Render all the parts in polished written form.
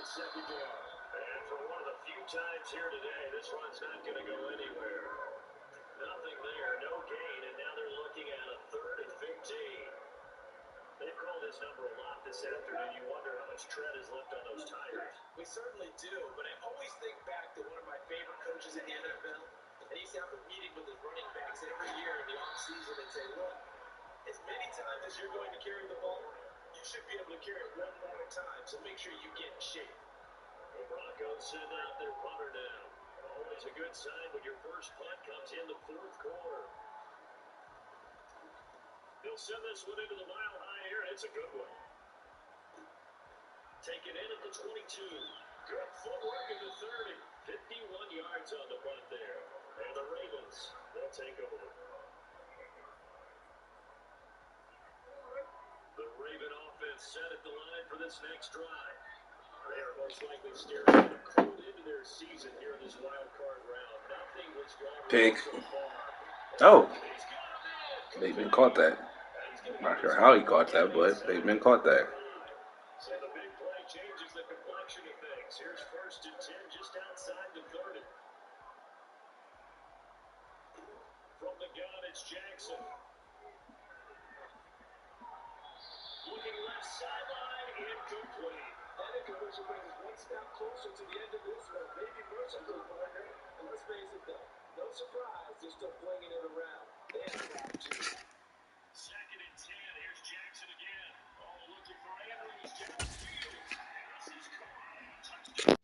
second down. And for one of the few times here today, this one's not going to go anywhere. Nothing there, no gain, and now they're looking at a 3rd and 15. They've called this number a lot this afternoon. You wonder how much tread is left on those tires. We certainly do, but I always think back to one of my favorite coaches in the NFL, and he used to have a meeting with his running backs every year in the offseason and say, look, as many times as you're going to carry the ball, you should be able to carry it one more time, so make sure you get in shape. The Broncos send out their punter now. Always a good sign when your first punt comes in the 4th quarter. They'll send this one into the mile high here, and it's a good one. Taken in at the 22. Good footwork at the 30. 51 yards on the punt there. And the Ravens, they'll take over. The Raven offense set at the line for this next drive. They are most likely staring a cold into their season here in this wild card round. Nothing was gone Pig. so far. Oh. Bateman caught that. Not sure how he caught that, but Bateman caught that. So the big play changes the complexion of things. Here's 1st and 10 just outside the 30. From the gun, it's Jackson. Looking left sideline, incomplete. And it goes to bring us one step closer to the end of this one. Maybe merciful partner. And let's face it, though, no surprise, they're still flinging it around. They have a lot to do. 2nd and 10. Here's Jackson again. Oh, looking for Andrews. Downfield. This is caught. Touchdown.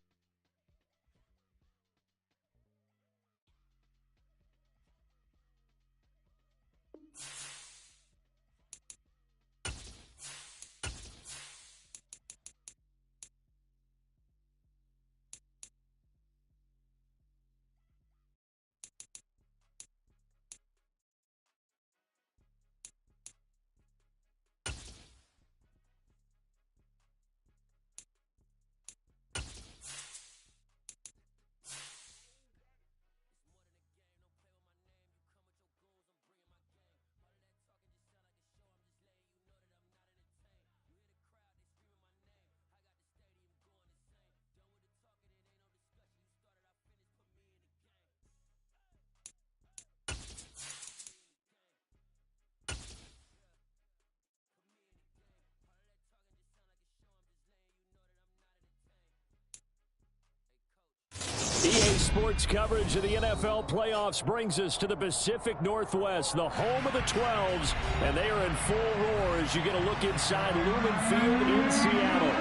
EA Sports coverage of the NFL playoffs brings us to the Pacific Northwest, the home of the 12s, and they are in full roar as you get a look inside Lumen Field in Seattle.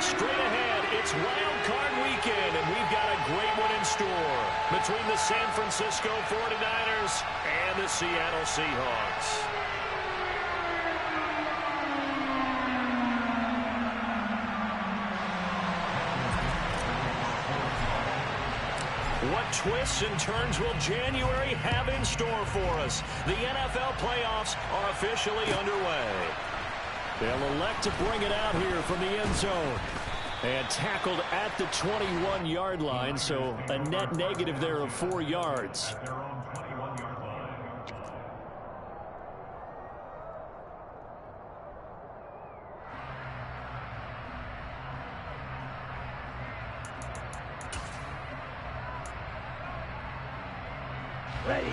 Straight ahead, it's Wild Card Weekend, and we've got a great one in store between the San Francisco 49ers and the Seattle Seahawks. What twists and turns will January have in store for us? The NFL playoffs are officially underway. They'll elect to bring it out here from the end zone. And tackled at the 21-yard line, so a net negative there of 4 yards. Ready.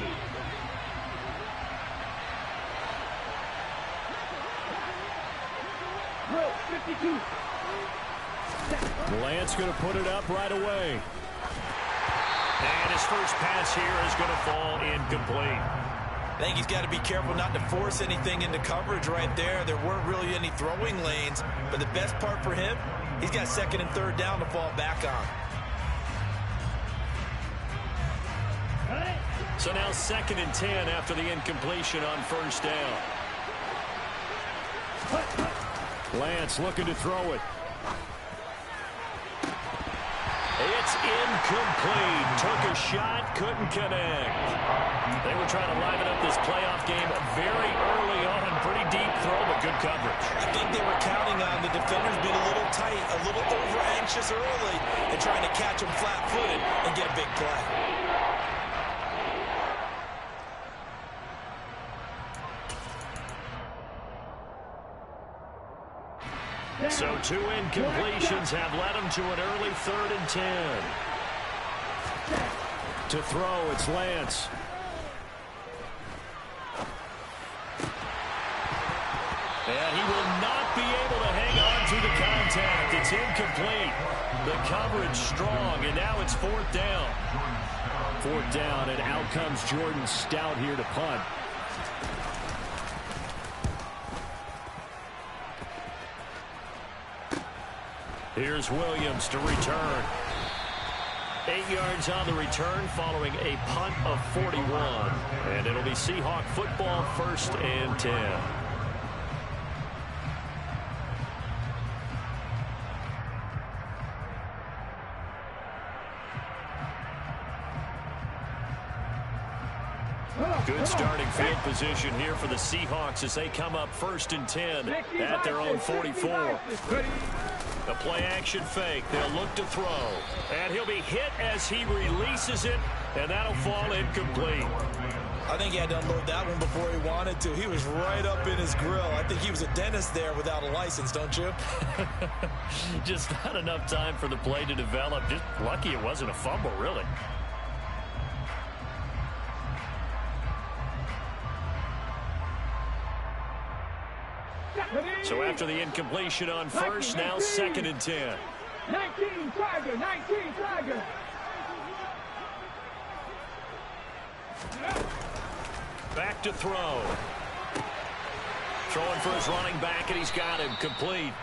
Bro, 52. Lance going to put it up right away. And his first pass here is going to fall incomplete. I think he's got to be careful not to force anything into coverage right there. There weren't really any throwing lanes, but the best part for him, he's got 2nd and 3rd down to fall back on. So now 2nd and 10 after the incompletion on 1st down. Lance looking to throw it. It's incomplete. Took a shot, couldn't connect. They were trying to liven up this playoff game very early on. Pretty deep throw, but good coverage. I think they were counting on the defenders being a little tight, a little over-anxious early, and trying to catch them flat-footed and get a big play. So 2 incompletions have led him to an early 3rd and 10. To throw, it's Lance. And he will not be able to hang on to the contact. It's incomplete. The coverage strong, and now it's 4th down. 4th down, and out comes Jordan Stout here to punt. Here's Williams to return. 8 yards on the return following a punt of 41. And it'll be Seahawk football, 1st and 10. Good starting field position here for the Seahawks as they come up 1st and 10 at their own 44. The play action fake. They'll look to throw. And he'll be hit as he releases it, and that'll fall incomplete. I think he had to unload that one before he wanted to. He was right up in his grill. I think he was a dentist there without a license, don't you? Just not enough time for the play to develop. Just lucky it wasn't a fumble, really. So after the incompletion on 1st, now 2nd and 10. 19 Tiger, 19 Tiger. Back to throw. Throwing for his running back, and he's got him complete.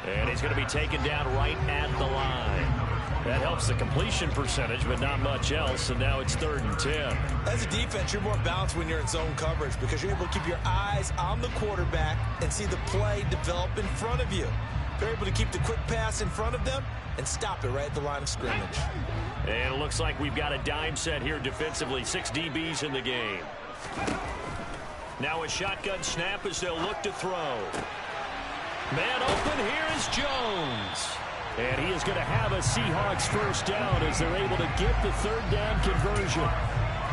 And he's going to be taken down right at the line. That helps the completion percentage, but not much else, and now it's 3rd and 10. As a defense, you're more balanced when you're in zone coverage because you're able to keep your eyes on the quarterback and see the play develop in front of you. They're able to keep the quick pass in front of them and stop it right at the line of scrimmage. And it looks like we've got a dime set here defensively. 6 DBs in the game. Now a shotgun snap as they'll look to throw. Man open, here is Jones. And he is going to have a Seahawks 1st down as they're able to get the 3rd down conversion.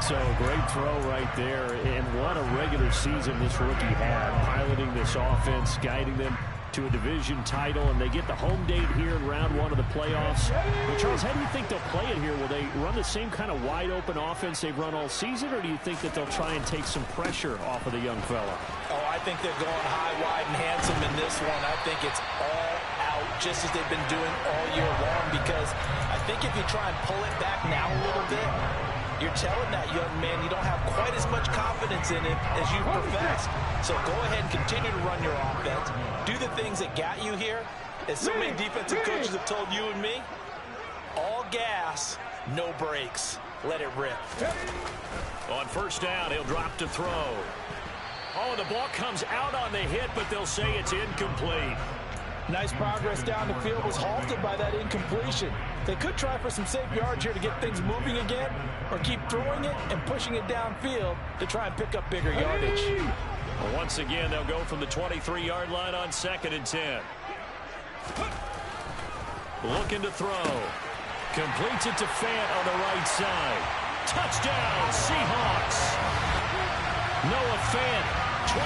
So great throw right there. And what a regular season this rookie had, piloting this offense, guiding them to a division title, and they get the home date here in round 1 of the playoffs. But Charles, how do you think they'll play it here? Will they run the same kind of wide-open offense they've run all season, or do you think that they'll try and take some pressure off of the young fella? Oh, I think they're going high, wide, and handsome in this one. I think it's all out, just as they've been doing all year long, because I think if you try and pull it back now a little bit, you're telling that young man you don't have quite as much confidence in it as you professed. So go ahead and continue to run your offense. Do the things that got you here. As so many defensive coaches have told you and me, all gas, no brakes. Let it rip. On 1st down, he'll drop to throw. Oh, the ball comes out on the hit, but they'll say it's incomplete. Nice progress down the field was halted by that incompletion. They could try for some safe yards here to get things moving again, or keep throwing it and pushing it downfield to try and pick up bigger yardage. Well, once again, they'll go from the 23-yard line on 2nd and 10. Looking to throw. Completes it to Fant on the right side. Touchdown, Seahawks. Noah Fant, 23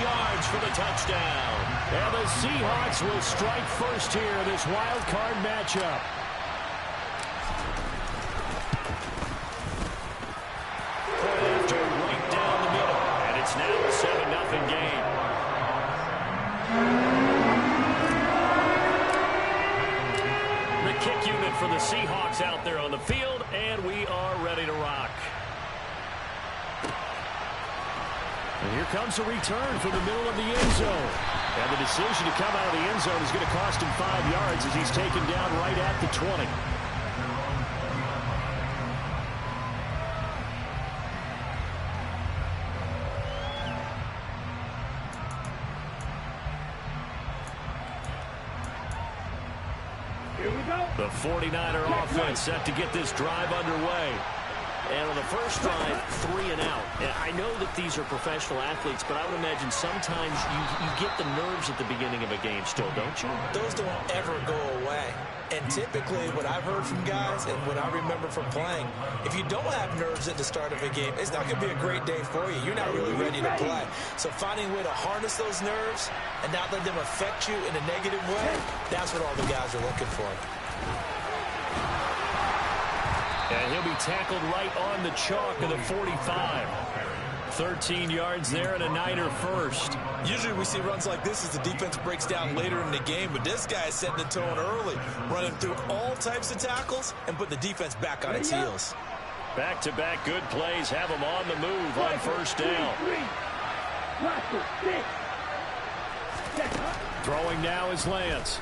yards for the touchdown. And the Seahawks will strike first here in this wild card matchup. Point after right down the middle. And it's now a 7-0 game. The kick unit for the Seahawks out there on the field, and we are ready to rock. And here comes a return from the middle of the end zone. And the decision to come out of the end zone is going to cost him 5 yards as he's taken down right at the 20. Here we go. The 49er offense set to get this drive underway. And on the first drive, 3 and out. And I know that these are professional athletes, but I would imagine sometimes you get the nerves at the beginning of a game still, don't you? Those don't ever go away. And typically, what I've heard from guys and what I remember from playing, if you don't have nerves at the start of a game, it's not going to be a great day for you. You're not really ready to play. So finding a way to harness those nerves and not let them affect you in a negative way, that's what all the guys are looking for. And he'll be tackled right on the chalk of the 45. 13 yards there and a Niner first. Usually we see runs like this as the defense breaks down later in the game, but this guy is setting the tone early, running through all types of tackles and putting the defense back on its heels. Back-to-back good plays have him on the move on first down. Throwing now is Lance.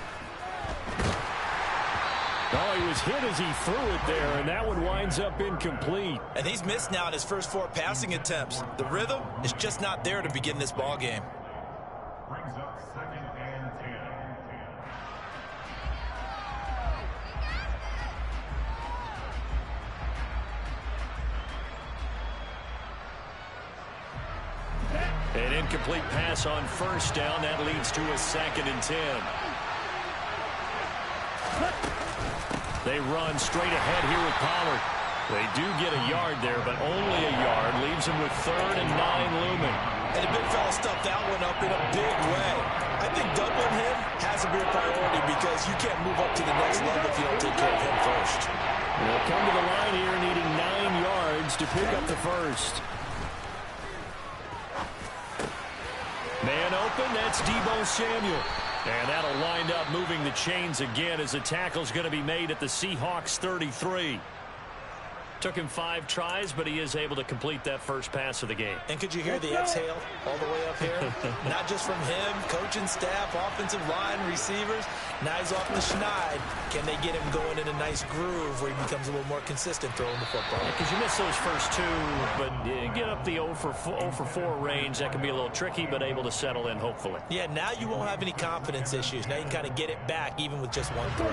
Oh, he was hit as he threw it there, and that one winds up incomplete. And he's missed now in his first 4 passing attempts. The rhythm is just not there to begin this ball game. Brings up 2nd and 10. An incomplete pass on first down. That leads to a 2nd and 10. They run straight ahead here with Pollard. They do get a yard there, but only a yard. Leaves him with 3rd and 9 looming. And the big fella stuffed that one up in a big way. I think doubling him has to be a priority because you can't move up to the next level if you don't take care of him first. They'll come to the line here needing 9 yards to pick up the first. Man open, that's Deebo Samuel. And that'll wind up moving the chains again as the tackle's going to be made at the Seahawks 33. Took him 5 tries, but he is able to complete that first pass of the game. And could you hear the exhale all the way up here? Not just from him, coaching staff, offensive line, receivers. Now he's off the schneid. Can they get him going in a nice groove where he becomes a little more consistent throwing the football? Because you miss those first 2, but get up the 0 for 4 range. That can be a little tricky, but able to settle in, hopefully. Yeah, now you won't have any confidence issues. Now you can kind of get it back even with just 1 throw.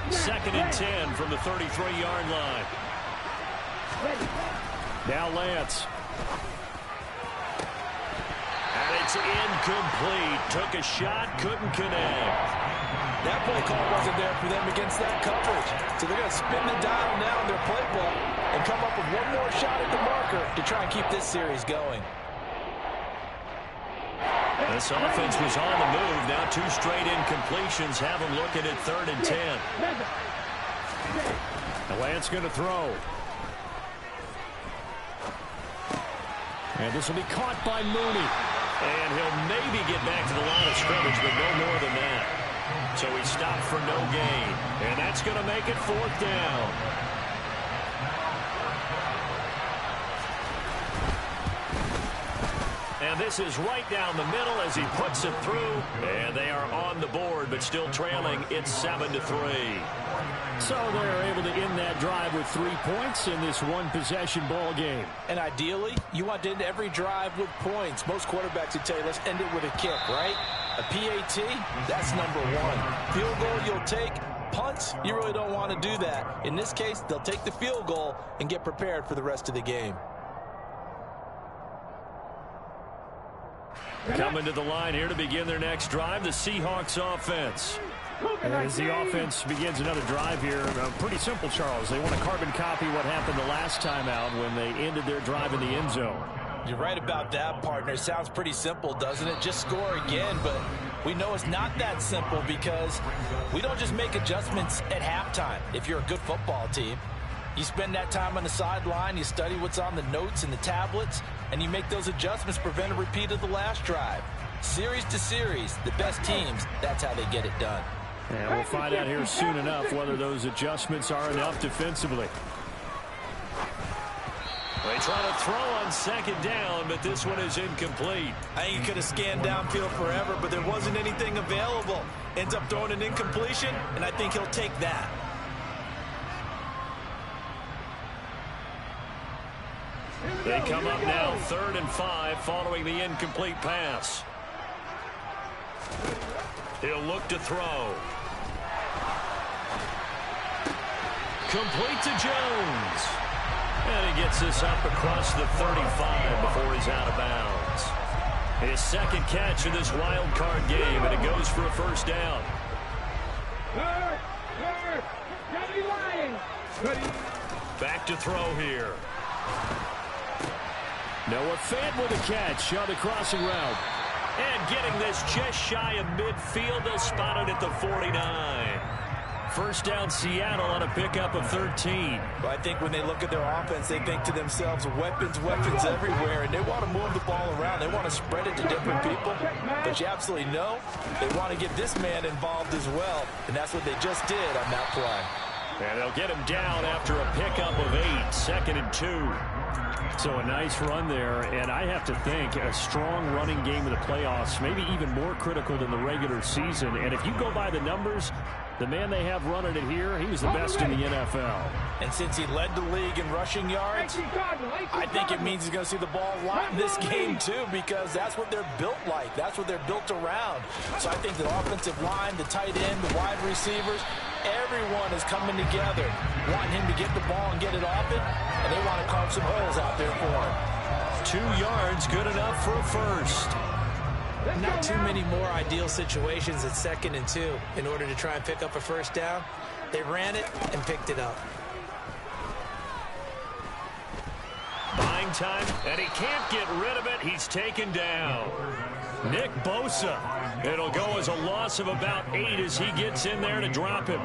2nd and 10 from the 33-yard line. Now Lance. And it's incomplete. Took a shot, couldn't connect. That play call wasn't there for them against that coverage. So they're going to spin the dial now in their playbook and come up with 1 more shot at the marker to try and keep this series going. This offense was on the move. Now 2 straight incompletions have them looking at 3rd and 10. And Lance going to throw. And this will be caught by Mooney. And he'll maybe get back to the line of scrimmage, but no more than that. So he stopped for no gain. And that's going to make it 4th down. And this is right down the middle as he puts it through. And they are on the board, but still trailing. It's 7-3. So they're able to end that drive with 3 points in this 1-possession ball game. And ideally, you want to end every drive with points. Most quarterbacks would tell you, let's end it with a kick, right? A PAT, that's number 1. Field goal you'll take. Punts, you really don't want to do that. In this case, they'll take the field goal and get prepared for the rest of the game. Coming to the line here to begin their next drive, the Seahawks offense. And as the offense begins another drive here, pretty simple, Charles. They want to carbon copy what happened the last time out when they ended their drive in the end zone. You're right about that, partner. It sounds pretty simple, doesn't it? Just score again, but we know it's not that simple because we don't just make adjustments at halftime. If you're a good football team, you spend that time on the sideline, you study what's on the notes and the tablets, and you make those adjustments to prevent a repeat of the last drive. Series to series, the best teams, that's how they get it done. And we'll find out here soon enough whether those adjustments are enough defensively. They try to throw on 2nd down, but this one is incomplete. I think he could have scanned downfield forever, but there wasn't anything available. Ends up throwing an incompletion, and I think he'll take that. They come up now 3rd and 5 following the incomplete pass. He'll look to throw. Complete to Jones. And he gets this up across the 35 before he's out of bounds. His 2nd catch in this wild card game, and it goes for a first down. Back to throw here. Noah Fant with a catch on the crossing route. And getting this just shy of midfield. They'll spot it at the 49. First down Seattle on a pickup of 13. But I think when they look at their offense, they think to themselves, weapons everywhere, and they want to move the ball around. They want to spread it to different people. But you absolutely know they want to get this man involved as well, and that's what they just did on that play. And they'll get him down after a pickup of 8, 2nd and 2. So a nice run there, and I have to think a strong running game in the playoffs, maybe even more critical than the regular season. And if you go by the numbers, the man they have running it here, he was the best in the NFL. And since he led the league in rushing yards, I think it means he's going to see the ball a lot in this game too, because that's what they're built like. That's what they're built around. So I think the offensive line, the tight end, the wide receivers, everyone is coming together, wanting him to get the ball and get it off it, and they want to carve some holes out there for him. 2 yards, good enough for a first. Not too many more ideal situations at 2nd and 2 in order to try and pick up a first down. They ran it and picked it up. Buying time, and he can't get rid of it. He's taken down. Nick Bosa. It'll go as a loss of about 8 as he gets in there to drop him.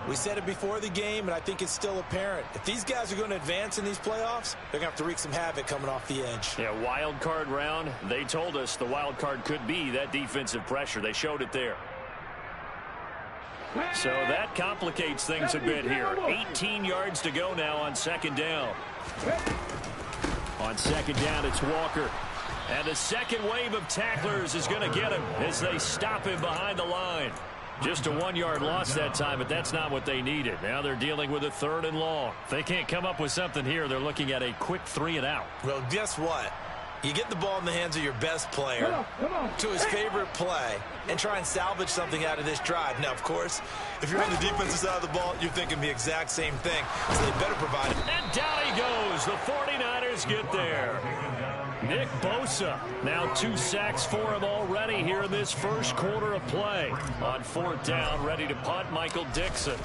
We said it before the game, and I think it's still apparent. If these guys are going to advance in these playoffs, they're going to have to wreak some havoc coming off the edge. Yeah, wild card round. They told us the wild card could be that defensive pressure. They showed it there. So that complicates things a bit here. 18 yards to go now on 2nd down. On 2nd down, it's Walker. And the second wave of tacklers is going to get him as they stop him behind the line. Just a 1-yard loss that time, but that's not what they needed. Now they're dealing with a 3rd and long. If they can't come up with something here, they're looking at a quick 3 and out. Well, guess what? You get the ball in the hands of your best player to his favorite play and try and salvage something out of this drive. Now, of course, if you're on the defensive side of the ball, you're thinking the exact same thing, so they better provide it. And down he goes. The 49ers get there. Nick Bosa, now 2 sacks for him already here in this first quarter of play. On 4th down, ready to punt, Michael Dixon.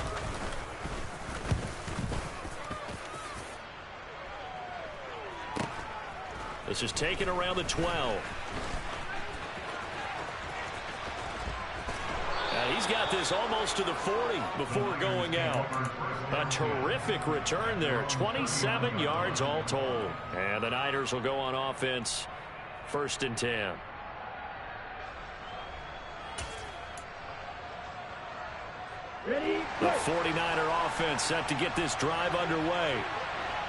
This is taken around the 12. And he's got this almost to the 40 before going out. A terrific return there. 27 yards all told. And the Niners will go on offense. 1st and 10. The 49er offense set to get this drive underway.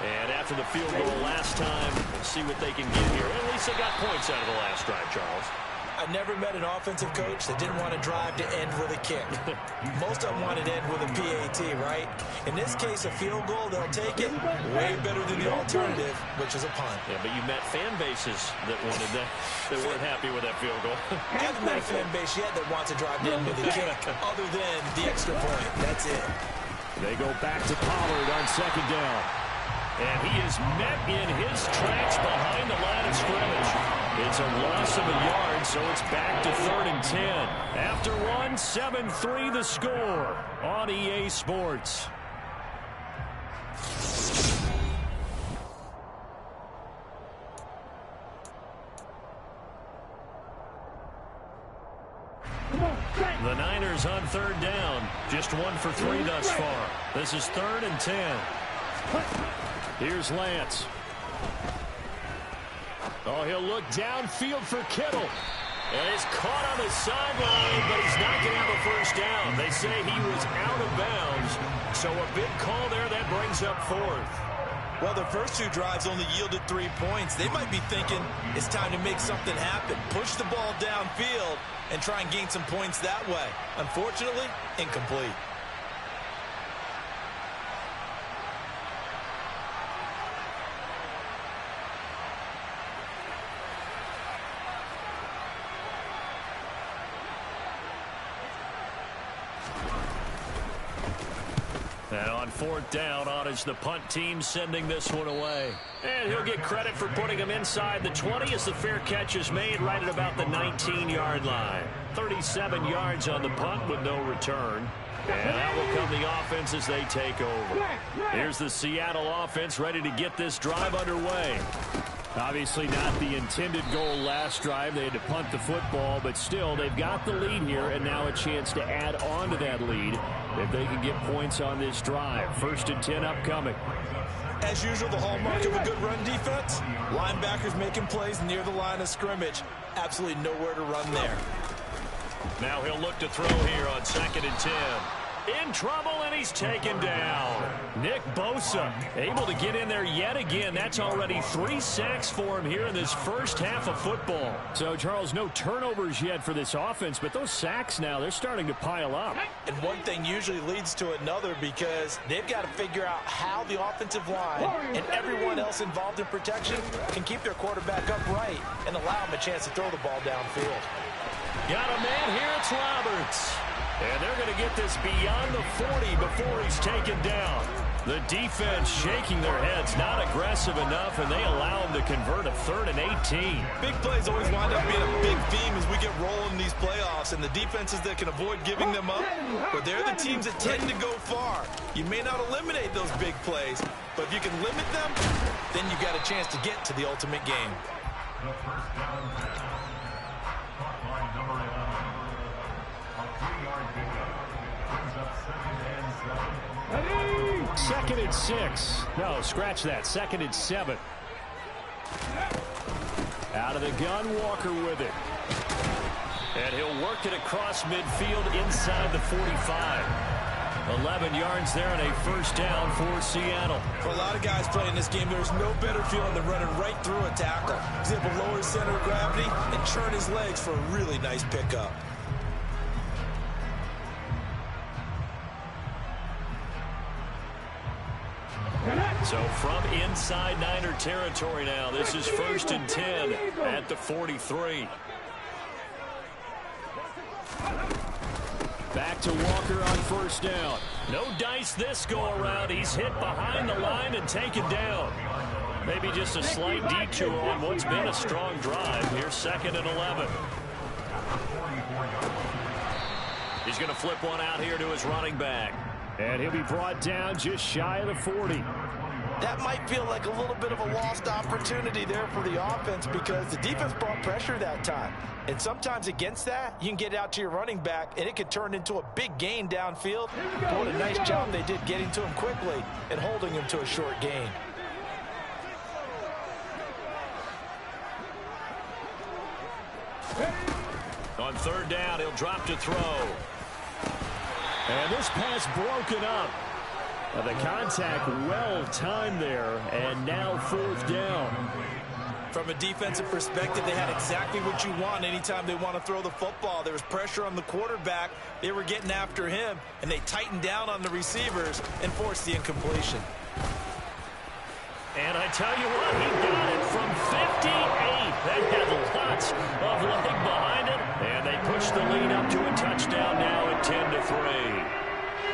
And after the field goal last time, we'll see what they can get here. At least they got points out of the last drive, Charles. I've never met an offensive coach that didn't want to drive to end with a kick. Most of them wanted to end with a PAT, right? In this case, a field goal, they'll take it. Way better than the alternative, which is a punt. Yeah, but you met fan bases that wanted that, that weren't happy with that field goal. I haven't met a fan base yet that wants to drive to end with a kick, other than the extra point. That's it. They go back to Pollard on 2nd down. And he is met in his tracks behind the line of scrimmage. It's a loss of a yard, so it's back to 3rd and 10. After one, 7-3 the score on EA Sports. The Niners on 3rd down. Just 1 for 3 thus far. This is 3rd and 10. Here's Lance. Oh, he'll look downfield for Kittle. And it's caught on the sideline, but he's not going to have a first down. They say he was out of bounds. So a big call there that brings up 4th. Well, the first 2 drives only yielded 3 points. They might be thinking it's time to make something happen. Push the ball downfield and try and gain some points that way. Unfortunately, incomplete. And on 4th down, on is the punt team sending this one away. And he'll get credit for putting him inside the 20 as the fair catch is made right at about the 19-yard line. 37 yards on the punt with no return. And that will come the offense as they take over. Here's the Seattle offense ready to get this drive underway. Obviously not the intended goal last drive. They had to punt the football, but still they've got the lead here, and now a chance to add on to that lead if they can get points on this drive. 1st and 10 upcoming. As usual, the hallmark of a good run defense, linebackers making plays near the line of scrimmage. Absolutely nowhere to run there. Now he'll look to throw here on 2nd and 10. In trouble, and he's taken down. Nick Bosa able to get in there yet again. That's already 3 sacks for him here in this first half of football. So, Charles, no turnovers yet for this offense, but those sacks now, they're starting to pile up. And one thing usually leads to another because they've got to figure out how the offensive line and everyone else involved in protection can keep their quarterback upright and allow him a chance to throw the ball downfield. Got a man here, it's Roberts. And they're going to get this beyond the 40 before he's taken down. The defense shaking their heads, not aggressive enough, and they allow him to convert a 3rd and 18. Big plays always wind up being a big theme as we get rolling in these playoffs, and the defenses that can avoid giving them up, but they're the teams that tend to go far. You may not eliminate those big plays, but if you can limit them, then you've got a chance to get to the ultimate game. The first down pass. Caught by number 11. A 3-yard pickup. Brings up 2nd and 7. 2nd and 6. No, scratch that. 2nd and 7. Out of the gun, Walker with it. And he'll work it across midfield inside the 45. 11 yards there and a 1st down for Seattle. For a lot of guys playing this game, there's no better feeling than running right through a tackle. He's able to lower his center of gravity and churn his legs for a really nice pickup. So from inside Niner territory now, this is 1st and 10 at the 43. Back to Walker on 1st down. No dice this go-around. He's hit behind the line and taken down. Maybe just a slight detour on what's been a strong drive. Here's 2nd and 11. He's going to flip one out here to his running back. And he'll be brought down just shy of the 40. That might feel like a little bit of a lost opportunity there for the offense because the defense brought pressure that time. And sometimes against that, you can get out to your running back, and it could turn into a big gain downfield. But what a nice job they did getting to him quickly and holding him to a short gain. On 3rd down, he'll drop to throw. And this pass broken up. The contact well timed there, and now 4th down. From a defensive perspective, they had exactly what you want anytime they want to throw the football. There was pressure on the quarterback. They were getting after him, and they tightened down on the receivers and forced the incompletion. And I tell you what, he got it from 58. That had lots of leg behind it, and they pushed the lead up to a touchdown now at 10-3.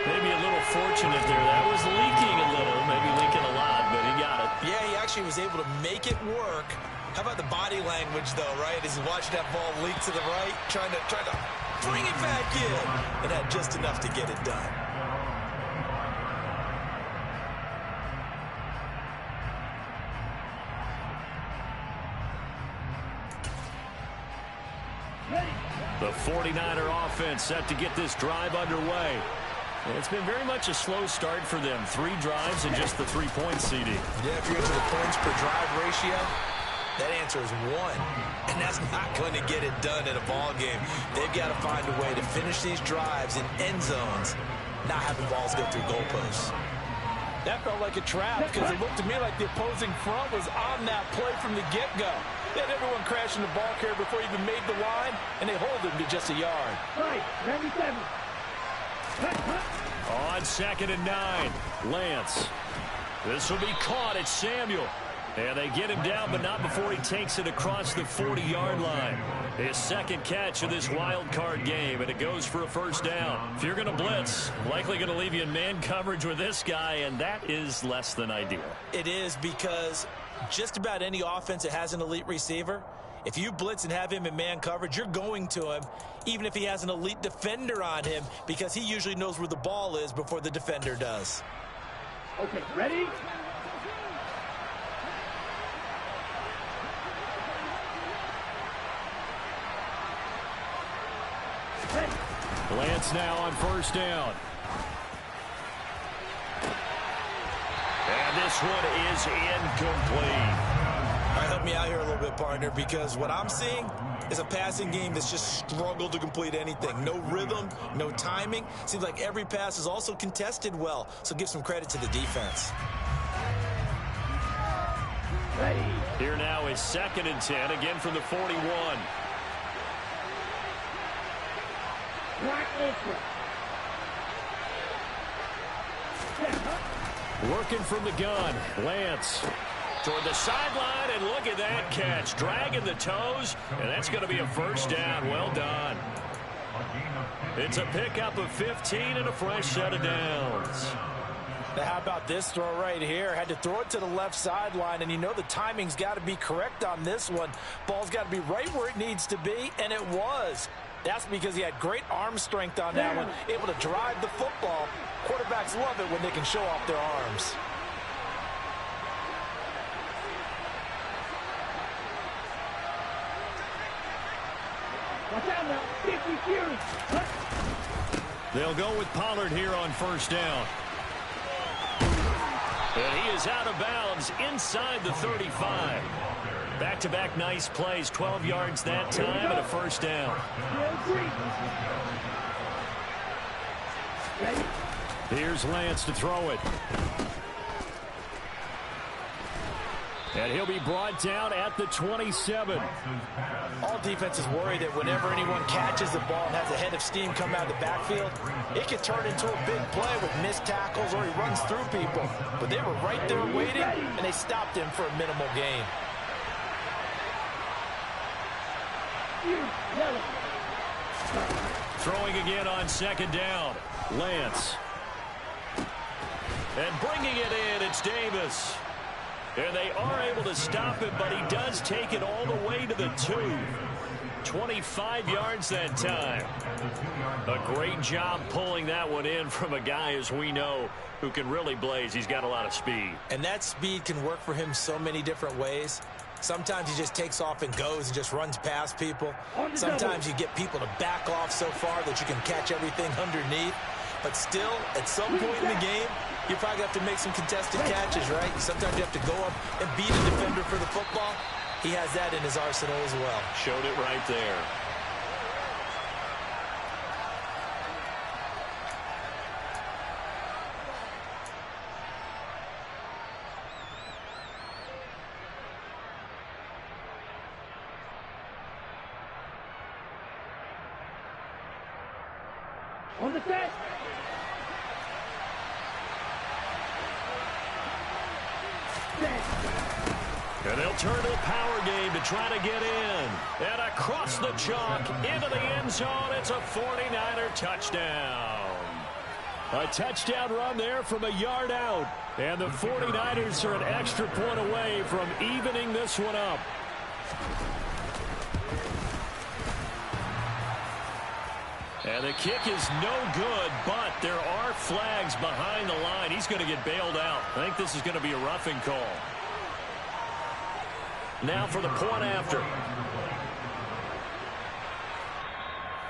Maybe a little fortunate there. That was leaking a little, maybe leaking a lot, but he got it. Yeah, he actually was able to make it work. How about the body language, though, right? As he watched that ball leak to the right, trying to bring it back in, and had just enough to get it done. The 49er offense set to get this drive underway. It's been very much a slow start for them. 3 drives and just the 3-point CD. Yeah, if you're into the points per drive ratio, that answer is 1. And that's not going to get it done in a ball game. They've got to find a way to finish these drives in end zones, not having balls go through goalposts. That felt like a trap because it looked to me like the opposing front was on that play from the get-go. They had everyone crashing the ball carrier before he even made the line, and they hold him to just a yard. Right, 97. On 2nd and 9, Lance. This will be caught at Samuel. And they get him down, but not before he takes it across the 40-yard line. His 2nd catch of this wild card game, and it goes for a 1st down. If you're going to blitz, likely going to leave you in man coverage with this guy, and that is less than ideal. It is because just about any offense that has an elite receiver If you blitz and have him in man coverage, you're going to him, even if he has an elite defender on him, because he usually knows where the ball is before the defender does. Okay, ready? Lance now on first down. And this one is incomplete. All right, help me out here a little bit, partner, because what I'm seeing is a passing game that's just struggled to complete anything. No rhythm, no timing. Seems like every pass is also contested well, so give some credit to the defense. Ready. Here now is 2nd and 10, again from the 41. Right open. Working from the gun, Lance toward the sideline, and look at that catch. Dragging the toes, and that's going to be a first down. Well done. It's a pickup of 15 and a fresh set of downs. Now, how about this throw right here? Had to throw it to the left sideline, and you know the timing's got to be correct on this one. Ball's got to be right where it needs to be, and it was. That's because he had great arm strength on that one, able to drive the football. Quarterbacks love it when they can show off their arms. Watch out now. 50 series. They'll go with Pollard here on first down. And he is out of bounds inside the 35. Back-to-back nice plays, 12 yards that time and a first down. Here's Lance to throw it. And he'll be brought down at the 27. All defenses worry that whenever anyone catches the ball and has a head of steam come out of the backfield, it could turn into a big play with missed tackles or he runs through people. But they were right there waiting, and they stopped him for a minimal gain. Throwing again on 2nd down. Lance. And bringing it in, it's Davis. And they are able to stop him, but he does take it all the way to the 2. 25 yards that time. A great job pulling that one in from a guy, as we know, who can really blaze. He's got a lot of speed. And that speed can work for him so many different ways. Sometimes he just takes off and goes and just runs past people. Sometimes you get people to back off so far that you can catch everything underneath. But still, at some point in the game, you probably have to make some contested catches, right? Sometimes you have to go up and beat a defender for the football. He has that in his arsenal as well. Showed it right there. On the set. And they'll turn to a power game to try to get in. And across the chalk, into the end zone, it's a 49er touchdown. A touchdown run there from a yard out. And the 49ers are an extra point away from evening this one up. And the kick is no good, but there are flags behind the line. He's going to get bailed out. I think this is going to be a roughing call. Now for the point after.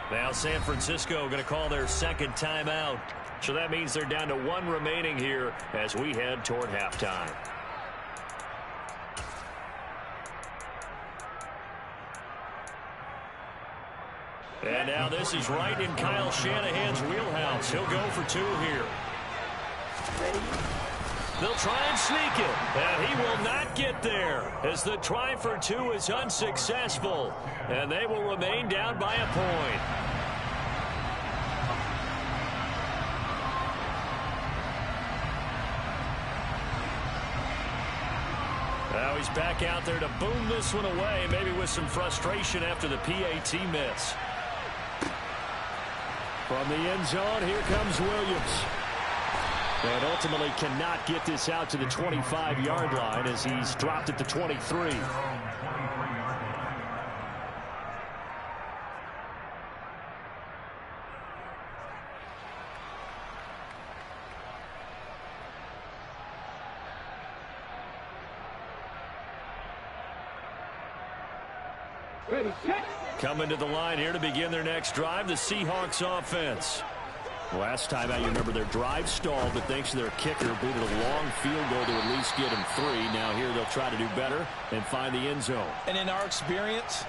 Now San Francisco going to call their second timeout. So that means they're down to 1 remaining here as we head toward halftime. And now this is right in Kyle Shanahan's wheelhouse. He'll go for 2 here. They'll try and sneak it, and he will not get there as the try for 2 is unsuccessful, and they will remain down by a point. Now he's back out there to boom this one away, maybe with some frustration after the PAT miss. From the end zone, here comes Williams. And ultimately cannot get this out to the 25-yard line as he's dropped at the 23. Ready, set. Coming to the line here to begin their next drive, the Seahawks offense. Last time out, you remember their drive stalled, but thanks to their kicker, booted a long field goal to at least get them 3. Now here they'll try to do better and find the end zone. And in our experience,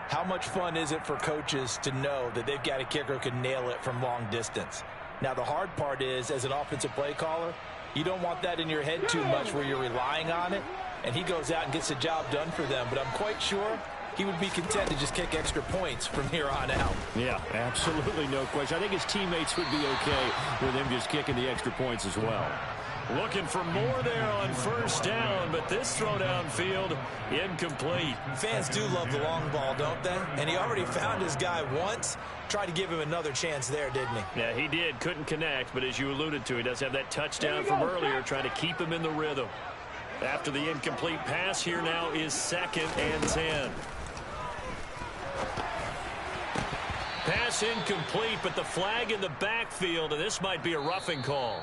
how much fun is it for coaches to know that they've got a kicker who can nail it from long distance? Now, the hard part is, as an offensive play caller, you don't want that in your head too much where you're relying on it, and he goes out and gets the job done for them. But I'm quite sure he would be content to just kick extra points from here on out. Yeah, absolutely no question. I think his teammates would be okay with him just kicking the extra points as well. Looking for more there on first down, but this throw downfield incomplete. Fans do love the long ball, don't they? And he already found his guy once. Tried to give him another chance there, didn't he? Yeah, he did. Couldn't connect, but as you alluded to, he does have that touchdown from earlier, trying to keep him in the rhythm. After the incomplete pass, here now is 2nd and 10. Pass incomplete, but the flag in the backfield, and this might be a roughing call.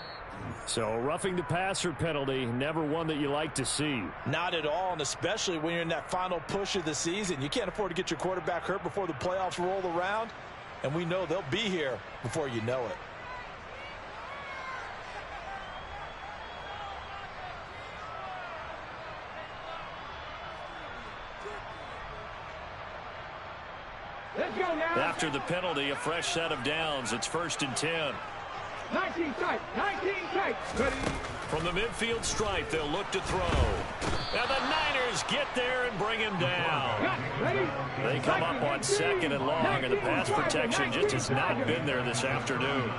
So a roughing the passer penalty, never one that you like to see. Not at all, and especially when you're in that final push of the season. You can't afford to get your quarterback hurt before the playoffs roll around, and we know they'll be here before you know it. Let's go now. After the penalty, a fresh set of downs. It's 1st and 10. 19 tight. 19 tight. Ready. From the midfield stripe, they'll look to throw. Now the Niners get there and bring him down. Ready. They come up on 2nd and long, and the pass protection just has not been there this afternoon.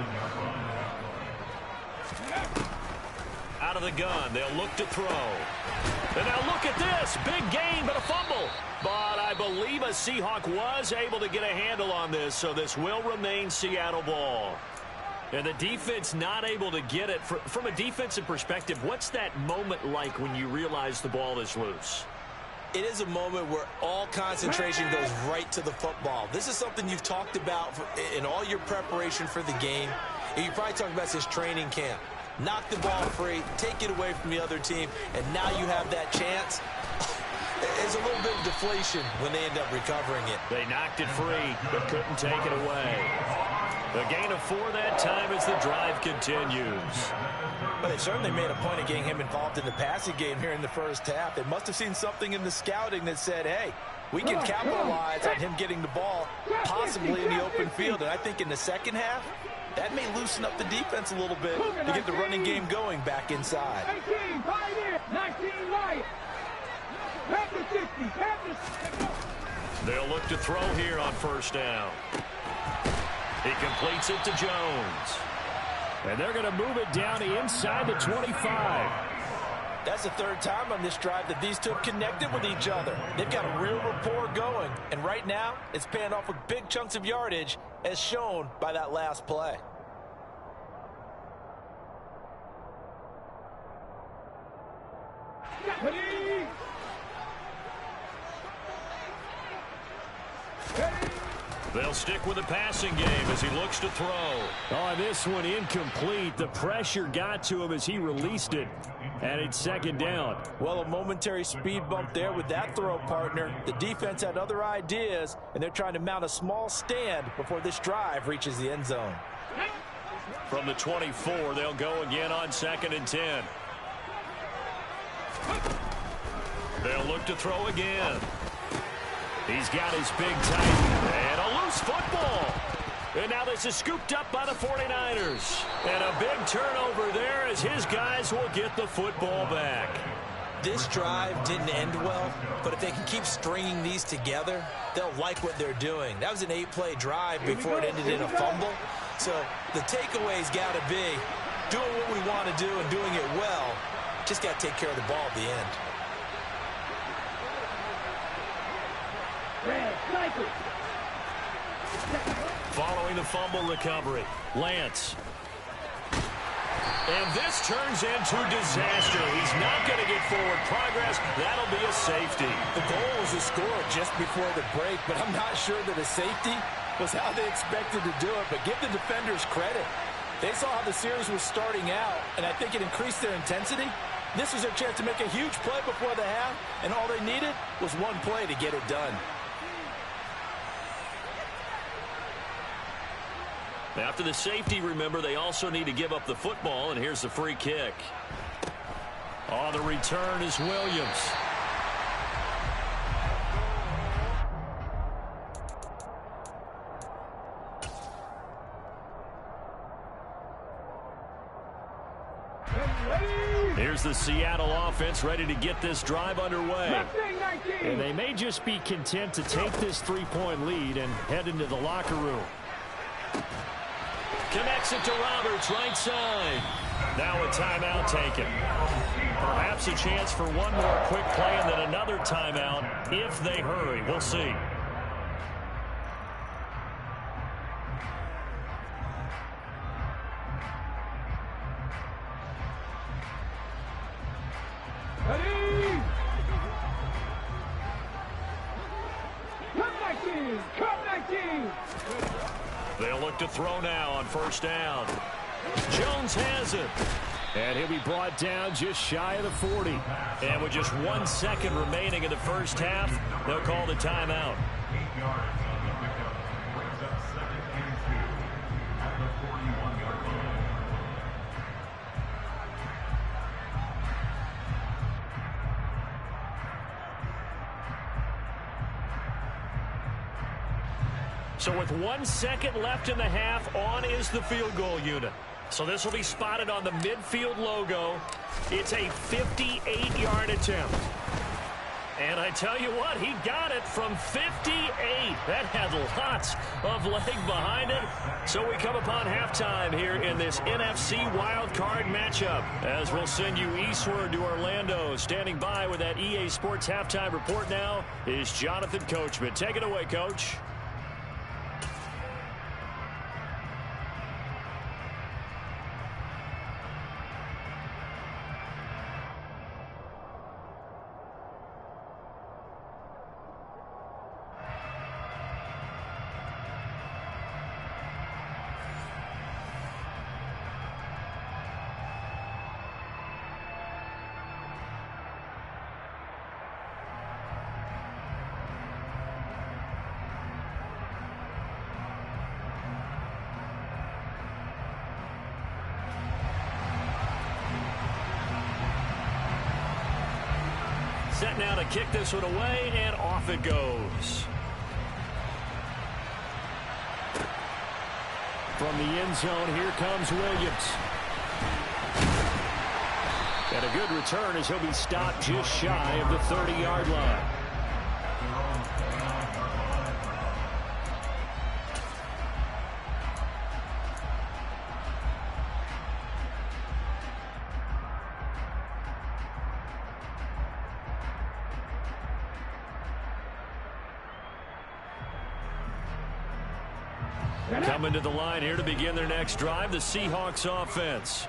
Out of the gun, they'll look to throw. And now look at this. Big gain, but a fumble. But I believe a Seahawk was able to get a handle on this, so this will remain Seattle ball. And the defense not able to get it. From a defensive perspective, what's that moment like when you realize the ball is loose? It is a moment where all concentration goes right to the football. This is something you've talked about in all your preparation for the game. And you probably talked about this training camp. Knock the ball free, take it away from the other team, and now you have that chance. There's a little bit of deflation when they end up recovering it. They knocked it free, but couldn't take it away. A gain of 4 that time as the drive continues. But they certainly made a point of getting him involved in the passing game here in the first half. They must have seen something in the scouting that said, hey, we can capitalize on him getting the ball possibly in the open field. And I think in the second half, that may loosen up the defense a little bit to get the running game going back inside. 19, 19 right. Pass the 60, pass the... They'll look to throw here on first down. He completes it to Jones. And they're going to move it down inside the 25. That's the 3rd time on this drive that these two have connected with each other. They've got a real rapport going. And right now, it's paying off with big chunks of yardage, as shown by that last play. They'll stick with the passing game as he looks to throw. Oh, this one incomplete. The pressure got to him as he released it. And it's 2nd down. Well, a momentary speed bump there with that throw, partner. The defense had other ideas, and they're trying to mount a small stand before this drive reaches the end zone. From the 24, they'll go again on 2nd and 10. They'll look to throw again. He's got his big tight and a loose football. And now this is scooped up by the 49ers. And a big turnover there as his guys will get the football back. This drive didn't end well, but if they can keep stringing these together, they'll like what they're doing. That was an 8-play drive before it ended in a fumble. So the takeaway's got to be doing what we want to do and doing it well. Just got to take care of the ball at the end. Following the fumble recovery, Lance. And this turns into disaster. He's not going to get forward progress. That'll be a safety. The goal was to score just before the break, but I'm not sure that a safety was how they expected to do it. But give the defenders credit. They saw how the series was starting out, and I think it increased their intensity. This was their chance to make a huge play before the half, and all they needed was one play to get it done. After the safety, remember, they also need to give up the football, and here's the free kick. On the return is Williams. Here's the Seattle offense ready to get this drive underway. And they may just be content to take this 3-point lead and head into the locker room. Connects it to Roberts, right side. Now a timeout taken. Perhaps a chance for one more quick play and then another timeout if they hurry. We'll see. They'll look to throw now on first down. Jones has it. And he'll be brought down just shy of the 40. And with just 1 second remaining in the first half, they'll call the timeout. 8 yards on the pickup. Brings up 2nd and 2 at the 41-yard line. So with 1 second left in the half, on is the field goal unit. So this will be spotted on the midfield logo. It's a 58-yard attempt. And I tell you what, he got it from 58. That had lots of leg behind it. So we come upon halftime here in this NFC Wildcard matchup. As we'll send you eastward to Orlando. Standing by with that EA Sports halftime report now is Jonathan Coachman. Take it away, Coach. Set now to kick this one away, and off it goes. From the end zone, here comes Williams. And a good return as he'll be stopped just shy of the 30-yard line. Coming to the line here to begin their next drive, the Seahawks offense.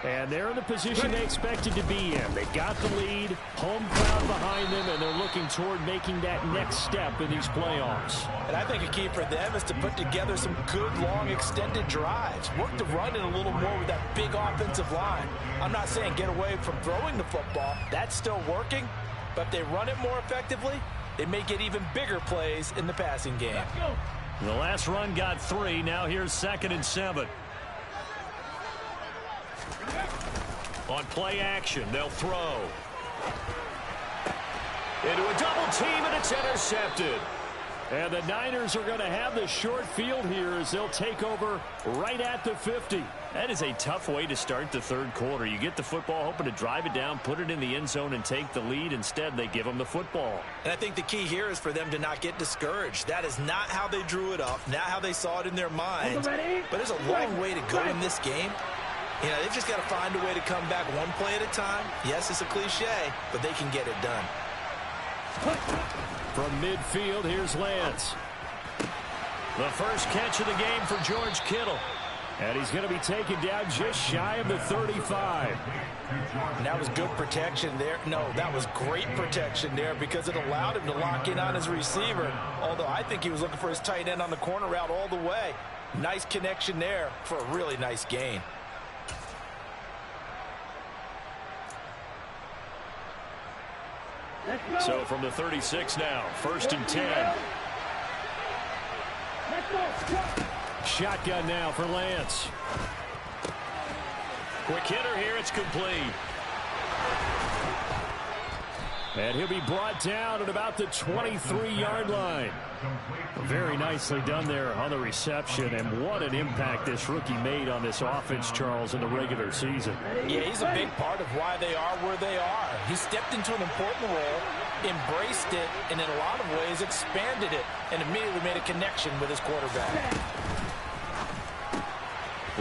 And they're in the position they expected to be in. They've got the lead, home crowd behind them, and they're looking toward making that next step in these playoffs. And I think a key for them is to put together some good, long, extended drives. Work the run in a little more with that big offensive line. I'm not saying get away from throwing the football. That's still working. But if they run it more effectively, they may get even bigger plays in the passing game. Let's go. The last run got 3. Now here's 2nd and 7. On play action, they'll throw. Into a double team, and it's intercepted. And the Niners are going to have the short field here as they'll take over right at the 50. That is a tough way to start the third quarter. You get the football, hoping to drive it down, put it in the end zone, and take the lead. Instead, they give them the football. And I think the key here is for them to not get discouraged. That is not how they drew it up, not how they saw it in their minds. But there's a long way to go in this game. You know, they've just got to find a way to come back one play at a time. Yes, it's a cliche, but they can get it done. From midfield, here's Lance. The first catch of the game for George Kittle. And he's going to be taken down just shy of the 35. And that was good protection there. No, that was great protection there because it allowed him to lock in on his receiver. Although I think he was looking for his tight end on the corner route all the way. Nice connection there for a really nice gain. So from the 36 now, 1st and 10. shotgun now for Lance. Quick hitter here. It's complete. And he'll be brought down at about the 23-yard line. Very nicely done there on the reception. And what an impact this rookie made on this offense, Charles, in the regular season. Yeah, he's a big part of why they are where they are. He stepped into an important role, embraced it, and in a lot of ways expanded it, and immediately made a connection with his quarterback.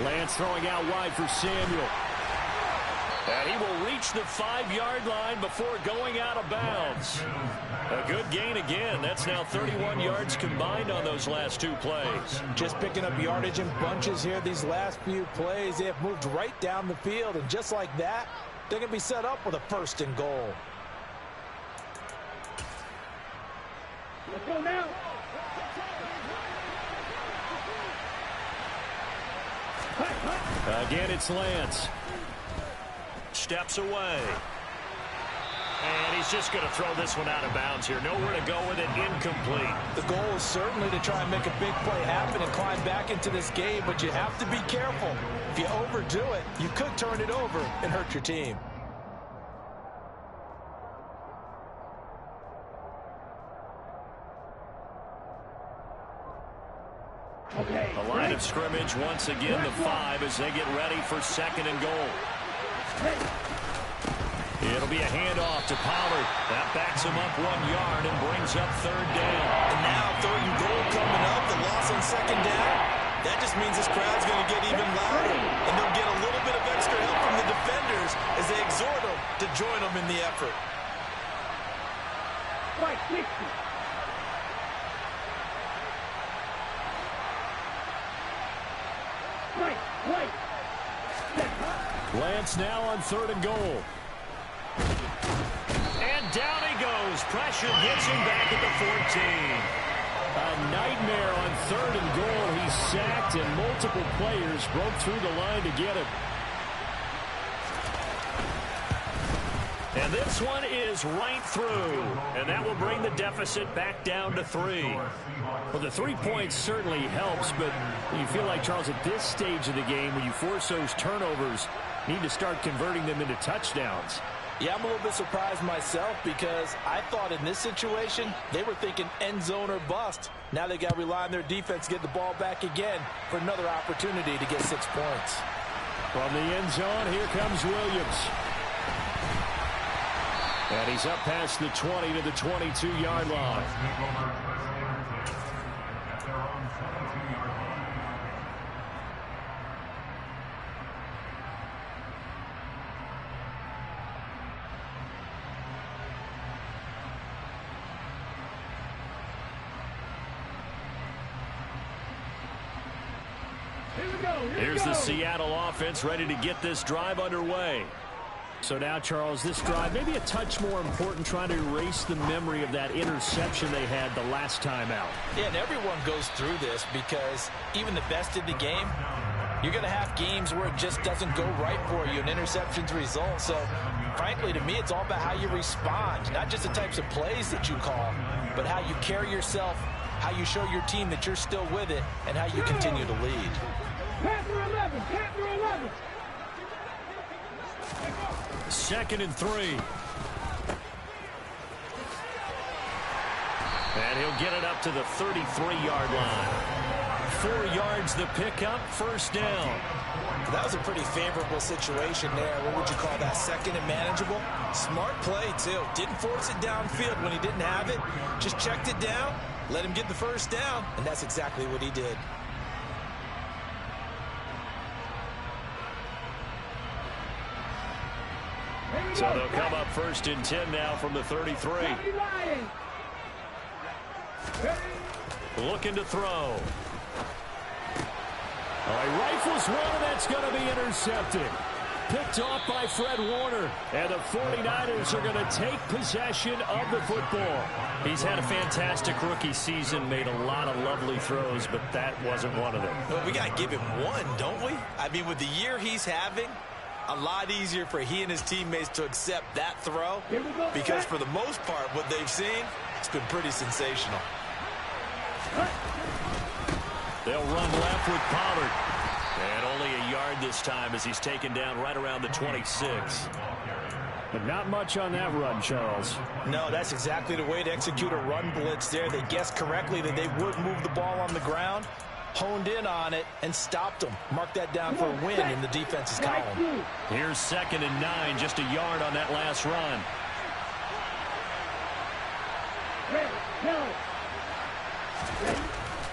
Lance throwing out wide for Samuel. And he will reach the 5-yard line before going out of bounds. A good gain again. That's now 31 yards combined on those last 2 plays. Just picking up yardage in bunches here these last few plays. They have moved right down the field, and just like that, they're going to be set up with a 1st and goal. Let's go now. Again, it's Lance. Steps away. And he's just going to throw this one out of bounds here. Nowhere to go with it. Incomplete. The goal is certainly to try and make a big play happen and climb back into this game, but you have to be careful. If you overdo it, you could turn it over and hurt your team. Okay. The line of scrimmage once again the 5 as they get ready for 2nd and goal. It'll be a handoff to Pollard. That backs him up 1 yard and brings up 3rd down. And now 3rd and goal coming up. The loss on 2nd down. That just means this crowd's going to get even louder. And they'll get a little bit of extra help from the defenders as they exhort them to join them in the effort. Right, 60. Right. Lance now on 3rd and goal. And down he goes. Pressure gets him back at the 14. A nightmare on 3rd and goal. He's sacked and multiple players broke through the line to get him. And this one is right through. And that will bring the deficit back down to 3. Well, the 3 points certainly helps, but you feel like, Charles, at this stage of the game, when you force those turnovers, need to start converting them into touchdowns. Yeah, I'm a little bit surprised myself because I thought in this situation they were thinking end zone or bust. Now they got to rely on their defense to get the ball back again for another opportunity to get 6 points. From the end zone, here comes Williams. And he's up past the 20 to the 22-yard line. Here's the Seattle offense ready to get this drive underway. So now, Charles, this drive maybe a touch more important, trying to erase the memory of that interception they had the last time out. Yeah, and everyone goes through this because even the best in the game, you're going to have games where it just doesn't go right for you, and interceptions result. So, frankly, to me, it's all about how you respond, not just the types of plays that you call, but how you carry yourself, how you show your team that you're still with it, and how you continue to lead. Panther 11, Panther 11. 2nd and 3. And he'll get it up to the 33-yard line. 4 yards the pickup, 1st down. That was a pretty favorable situation there. What would you call that? 2nd and manageable? Smart play, too. Didn't force it downfield when he didn't have it. Just checked it down, let him get the 1st down, and that's exactly what he did. So they'll come up 1st and 10 now from the 33. Looking to throw. He rifles one, and that's going to be intercepted. Picked off by Fred Warner. And the 49ers are going to take possession of the football. He's had a fantastic rookie season, made a lot of lovely throws, but that wasn't one of them. Well, we got to give him one, don't we? I mean, with the year he's having, a lot easier for he and his teammates to accept that throw because for the most part, what they've seen, it's been pretty sensational. They'll run left with Pollard. And only a yard this time as he's taken down right around the 26. But not much on that run, Charles. No, that's exactly the way to execute a run blitz there. They guessed correctly that they would move the ball on the ground, honed in on it, and stopped them. Mark that down for a win in the defense's column. Here's 2nd and 9, just a yard on that last run.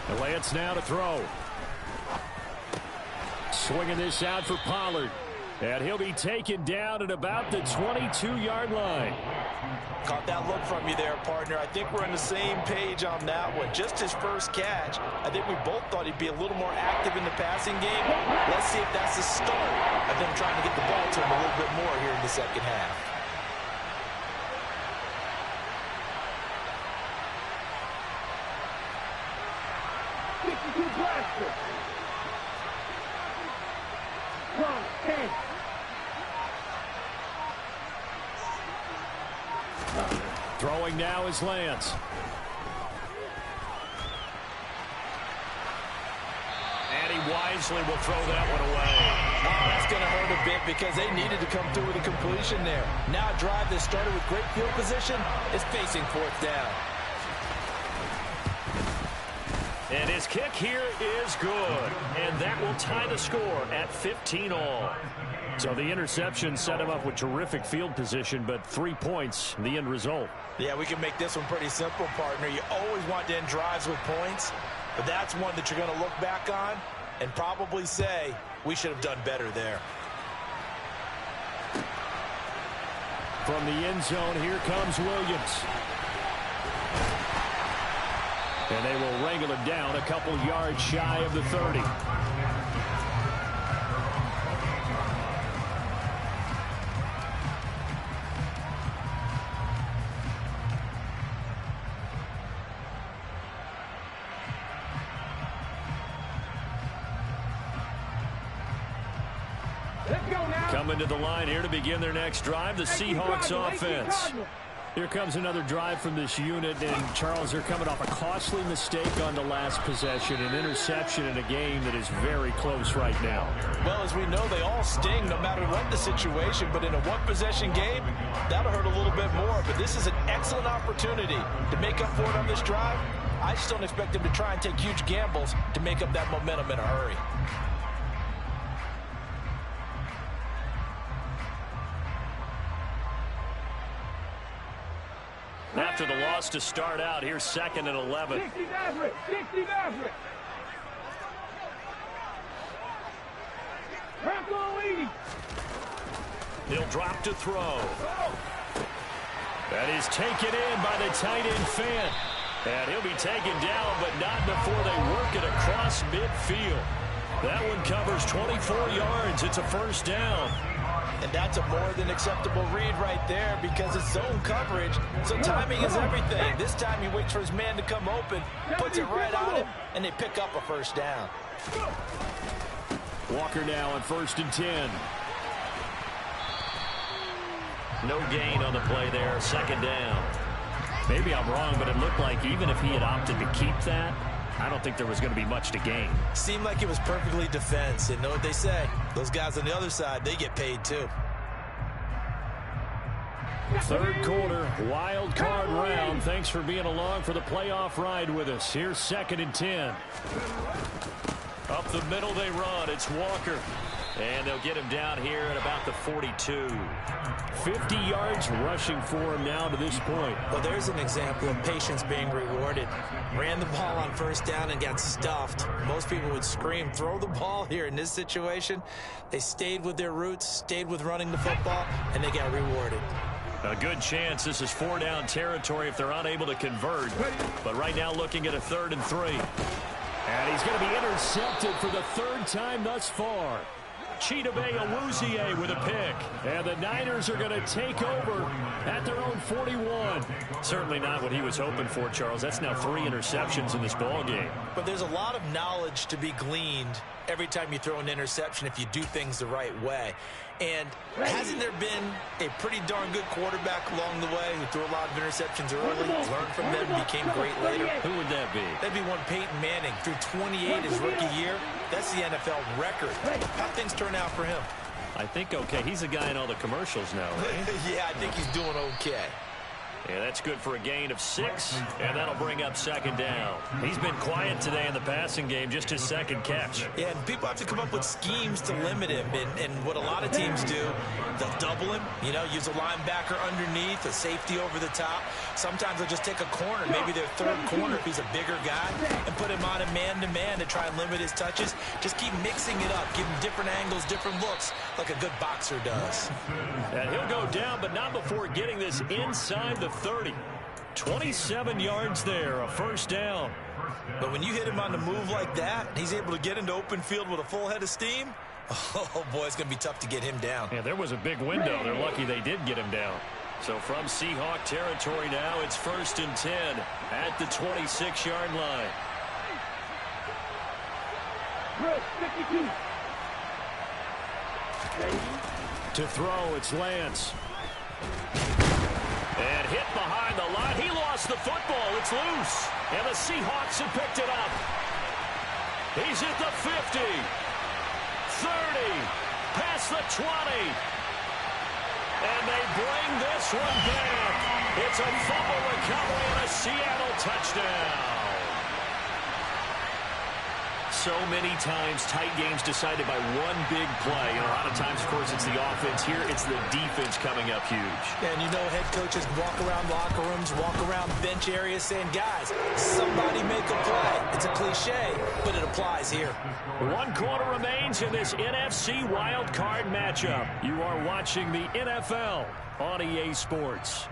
The Lance now to throw. Swinging this out for Pollard. And he'll be taken down at about the 22-yard line. Caught that look from you there, partner. I think we're on the same page on that one. Just his first catch. I think we both thought he'd be a little more active in the passing game. Let's see if that's the start of them trying to get the ball to him a little bit more here in the second half. Throwing now is Lance. And he wisely will throw that one away. Oh, that's going to hurt a bit because they needed to come through with a completion there. Now a drive that started with great field position is facing 4th down. And his kick here is good. And that will tie the score at 15-all. So the interception set him up with terrific field position, but 3 points, the end result. Yeah, we can make this one pretty simple, partner. You always want to end drives with points, but that's one that you're going to look back on and probably say, we should have done better there. From the end zone, here comes Williams. And they will wrangle it down a couple yards shy of the 30. Coming to the line here to begin their next drive, the Seahawks offense. Here comes another drive from this unit, and Charles, they're coming off a costly mistake on the last possession, an interception in a game that is very close right now. Well, as we know, they all sting no matter what the situation, but in a one-possession game, that'll hurt a little bit more. But this is an excellent opportunity to make up for it on this drive. I just don't expect them to try and take huge gambles to make up that momentum in a hurry. After the loss to start out, here's 2nd and 11. 60 Maverick, 60 Maverick. He'll drop to throw. That is taken in by the tight end Fant. And he'll be taken down, but not before they work it across midfield. That one covers 24 yards. It's a 1st down. And that's a more than acceptable read right there because it's zone coverage, so timing is everything. This time he waits for his man to come open, puts it right on him, and they pick up a 1st down. Walker now on 1st and 10. No gain on the play there, 2nd down. Maybe I'm wrong, but it looked like even if he had opted to keep that, I don't think there was going to be much to gain. Seemed like it was perfectly defense. And know what they say? Those guys on the other side, they get paid too. 3rd quarter, wild card round. Thanks for being along for the playoff ride with us. Here's 2nd and 10. Up the middle they run. It's Walker. And they'll get him down here at about the 42. 50 yards rushing for him now to this point. Well, there's an example of patience being rewarded. Ran the ball on 1st down and got stuffed. Most people would scream, throw the ball here. In this situation, they stayed with their roots, stayed with running the football, and they got rewarded. A good chance this is 4-down territory if they're unable to convert. But right now looking at a 3rd and 3. And he's going to be intercepted for the 3rd time thus far. Chidobe Awuzie with a pick. And the Niners are going to take over at their own 41. Certainly not what he was hoping for, Charles. That's now 3 interceptions in this ball game. But there's a lot of knowledge to be gleaned every time you throw an interception if you do things the right way. And hasn't there been a pretty darn good quarterback along the way who threw a lot of interceptions early, learned from them, became great later? Who would that be? That'd be one Peyton Manning. Threw 28 his rookie year. That's the NFL record. How'd things turn out for him? I think okay. He's a guy in all the commercials now, right? Yeah, I think he's doing okay. Yeah, that's good for a gain of 6, and that'll bring up second down. He's been quiet today in the passing game, just his second catch. Yeah, and people have to come up with schemes to limit him, and what a lot of teams do, they'll double him, you know, use a linebacker underneath, a safety over the top. Sometimes they'll just take a corner, maybe their third corner if he's a bigger guy, and put him on a man-to-man to try and limit his touches. Just keep mixing it up, give him different angles, different looks, like a good boxer does. And he'll go down, but not before getting this inside the 30. 27 yards there, a first down. But when you hit him on the move like that, he's able to get into open field with a full head of steam, oh boy, it's going to be tough to get him down. Yeah, there was a big window. They're lucky they did get him down. So from Seahawk territory now, it's 1st and 10 at the 26-yard line. To throw, it's Lance. And hit behind the line. He lost the football. It's loose. And the Seahawks have picked it up. He's at the 50. 30. Past the 20. And they bring this one back. It's a fumble recovery and a Seattle touchdown. So many times, tight games decided by one big play. And a lot of times, of course, it's the offense. Here, it's the defense coming up huge. And you know head coaches walk around locker rooms, walk around bench areas saying, guys, somebody make a play. It's a cliche, but it applies here. 1 quarter remains in this NFC Wildcard matchup. You are watching the NFL on EA Sports.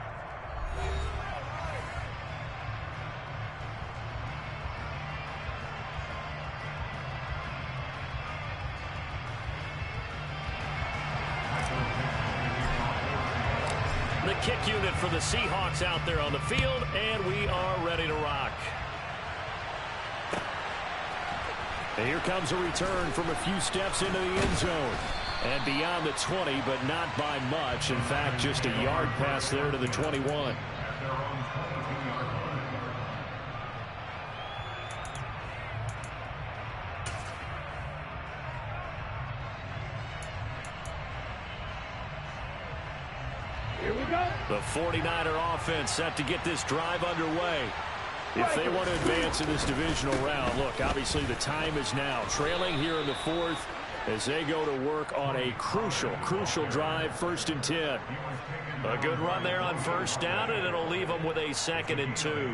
The kick unit for the Seahawks out there on the field, and we are ready to rock. And here comes a return from a few steps into the end zone. And beyond the 20, but not by much. In fact, just a yard pass there to the 21. The 49er offense set to get this drive underway. If they want to advance in this divisional round, look, obviously the time is now. Trailing here in the 4th as they go to work on a crucial drive, 1st and 10. A good run there on 1st down, and it'll leave them with a 2nd and 2.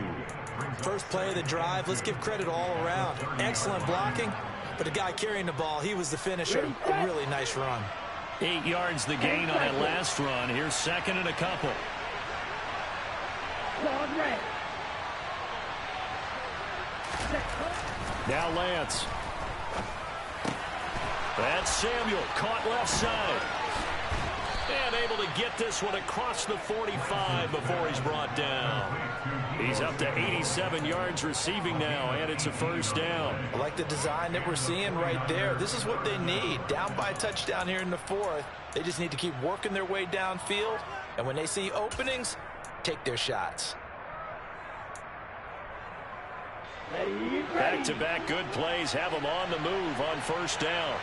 First play of the drive, let's give credit all around. Excellent blocking, but the guy carrying the ball, he was the finisher. A really nice run. 8 yards the gain on that last run. Here's 2nd and a couple. Now Lance. That's Samuel, caught left side. And able to get this one across the 45 before he's brought down. He's up to 87 yards receiving now, and it's a 1st down. I like the design that we're seeing right there. This is what they need. Down by a touchdown here in the 4th. They just need to keep working their way downfield. And when they see openings, take their shots. Back-to-back good plays have them on the move on 1st down.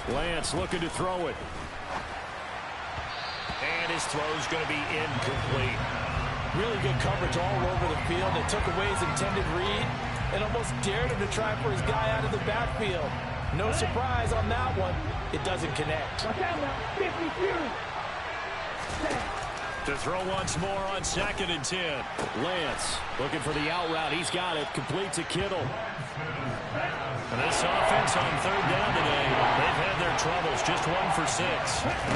Lance looking to throw it. And his throw's going to be incomplete. Really good coverage all over the field. It took away his intended read and almost dared him to try for his guy out of the backfield. No surprise on that one. It doesn't connect. To throw once more on 2nd and 10. Lance looking for the out route. He's got it. Complete to Kittle. And this offense on 3rd down today, they've had their troubles. Just 1 for 6.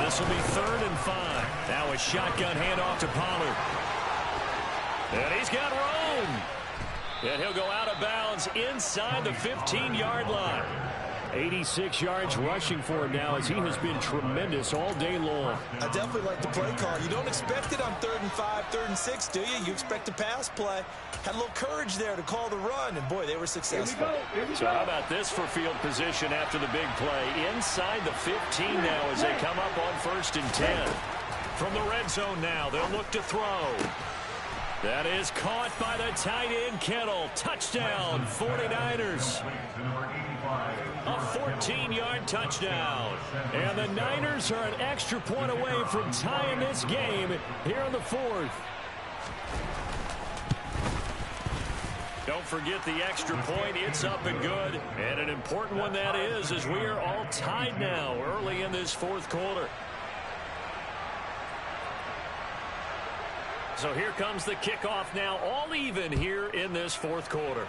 This will be 3rd and 5. Now a shotgun handoff to Pollard. And he's got room. And he'll go out of bounds inside the 15-yard line. 86 yards rushing for him now as he has been tremendous all day long. I definitely like the play call. You don't expect it on 3rd and 5, 3rd and 6, do you? You expect a pass play. Had a little courage there to call the run, and boy, they were successful. So how about this for field position after the big play? Inside the 15 now as they come up on 1st and 10. From the red zone now, they'll look to throw. That is caught by the tight end, Kittle. Touchdown, 49ers. A 14-yard touchdown. And the Niners are an extra point away from tying this game here in the 4th. Don't forget the extra point. It's up and good. And an important one that is, as we are all tied now early in this 4th quarter. So here comes the kickoff now, all even here in this 4th quarter.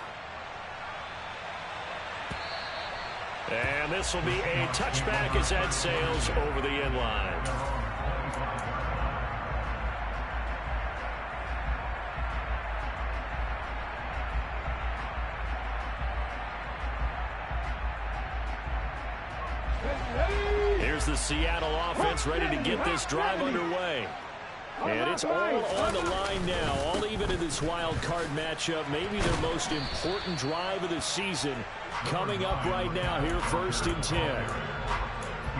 And this will be a touchback as that sails over the end line. Here's the Seattle offense ready to get this drive underway. And it's all on the line now, all even in this wild card matchup. Maybe their most important drive of the season coming up right now here, 1st and 10.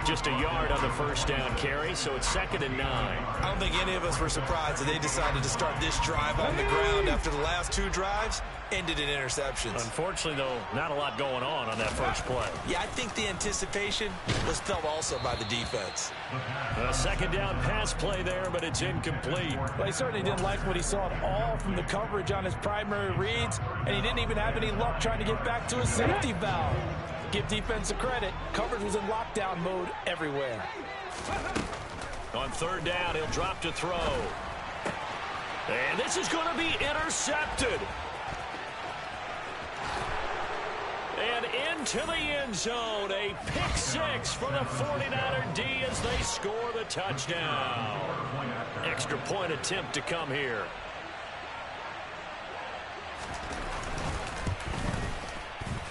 Just a yard on the first down carry, so it's 2nd and 9. I don't think any of us were surprised that they decided to start this drive on the ground after the last 2 drives ended in interceptions. Unfortunately, though, not a lot going on that first play. Yeah, I think the anticipation was felt also by the defense. A 2nd down pass play there, but it's incomplete. Well, he certainly didn't like what he saw at all from the coverage on his primary reads, and he didn't even have any luck trying to get back to his safety valve. Give defense a credit. Coverage was in lockdown mode everywhere. On 3rd down, he'll drop to throw. And this is going to be intercepted. And into the end zone. A pick 6 for the 49er D as they score the touchdown. Extra point attempt to come here.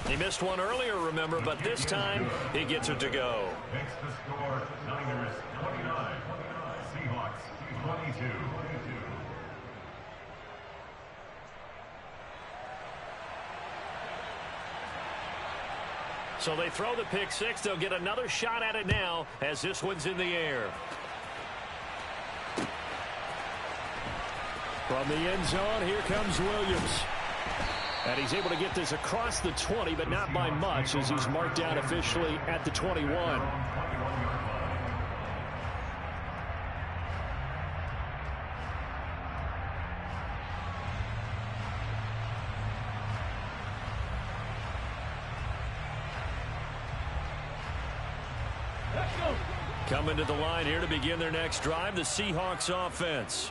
He missed one earlier, remember, but this time he gets it to go. Makes the score Niners 29, Seahawks 22. So they throw the pick 6. They'll get another shot at it now as this one's in the air. From the end zone, here comes Williams. And he's able to get this across the 20, but not by much as he's marked down officially at the 21. Coming to the line here to begin their next drive, the Seahawks offense.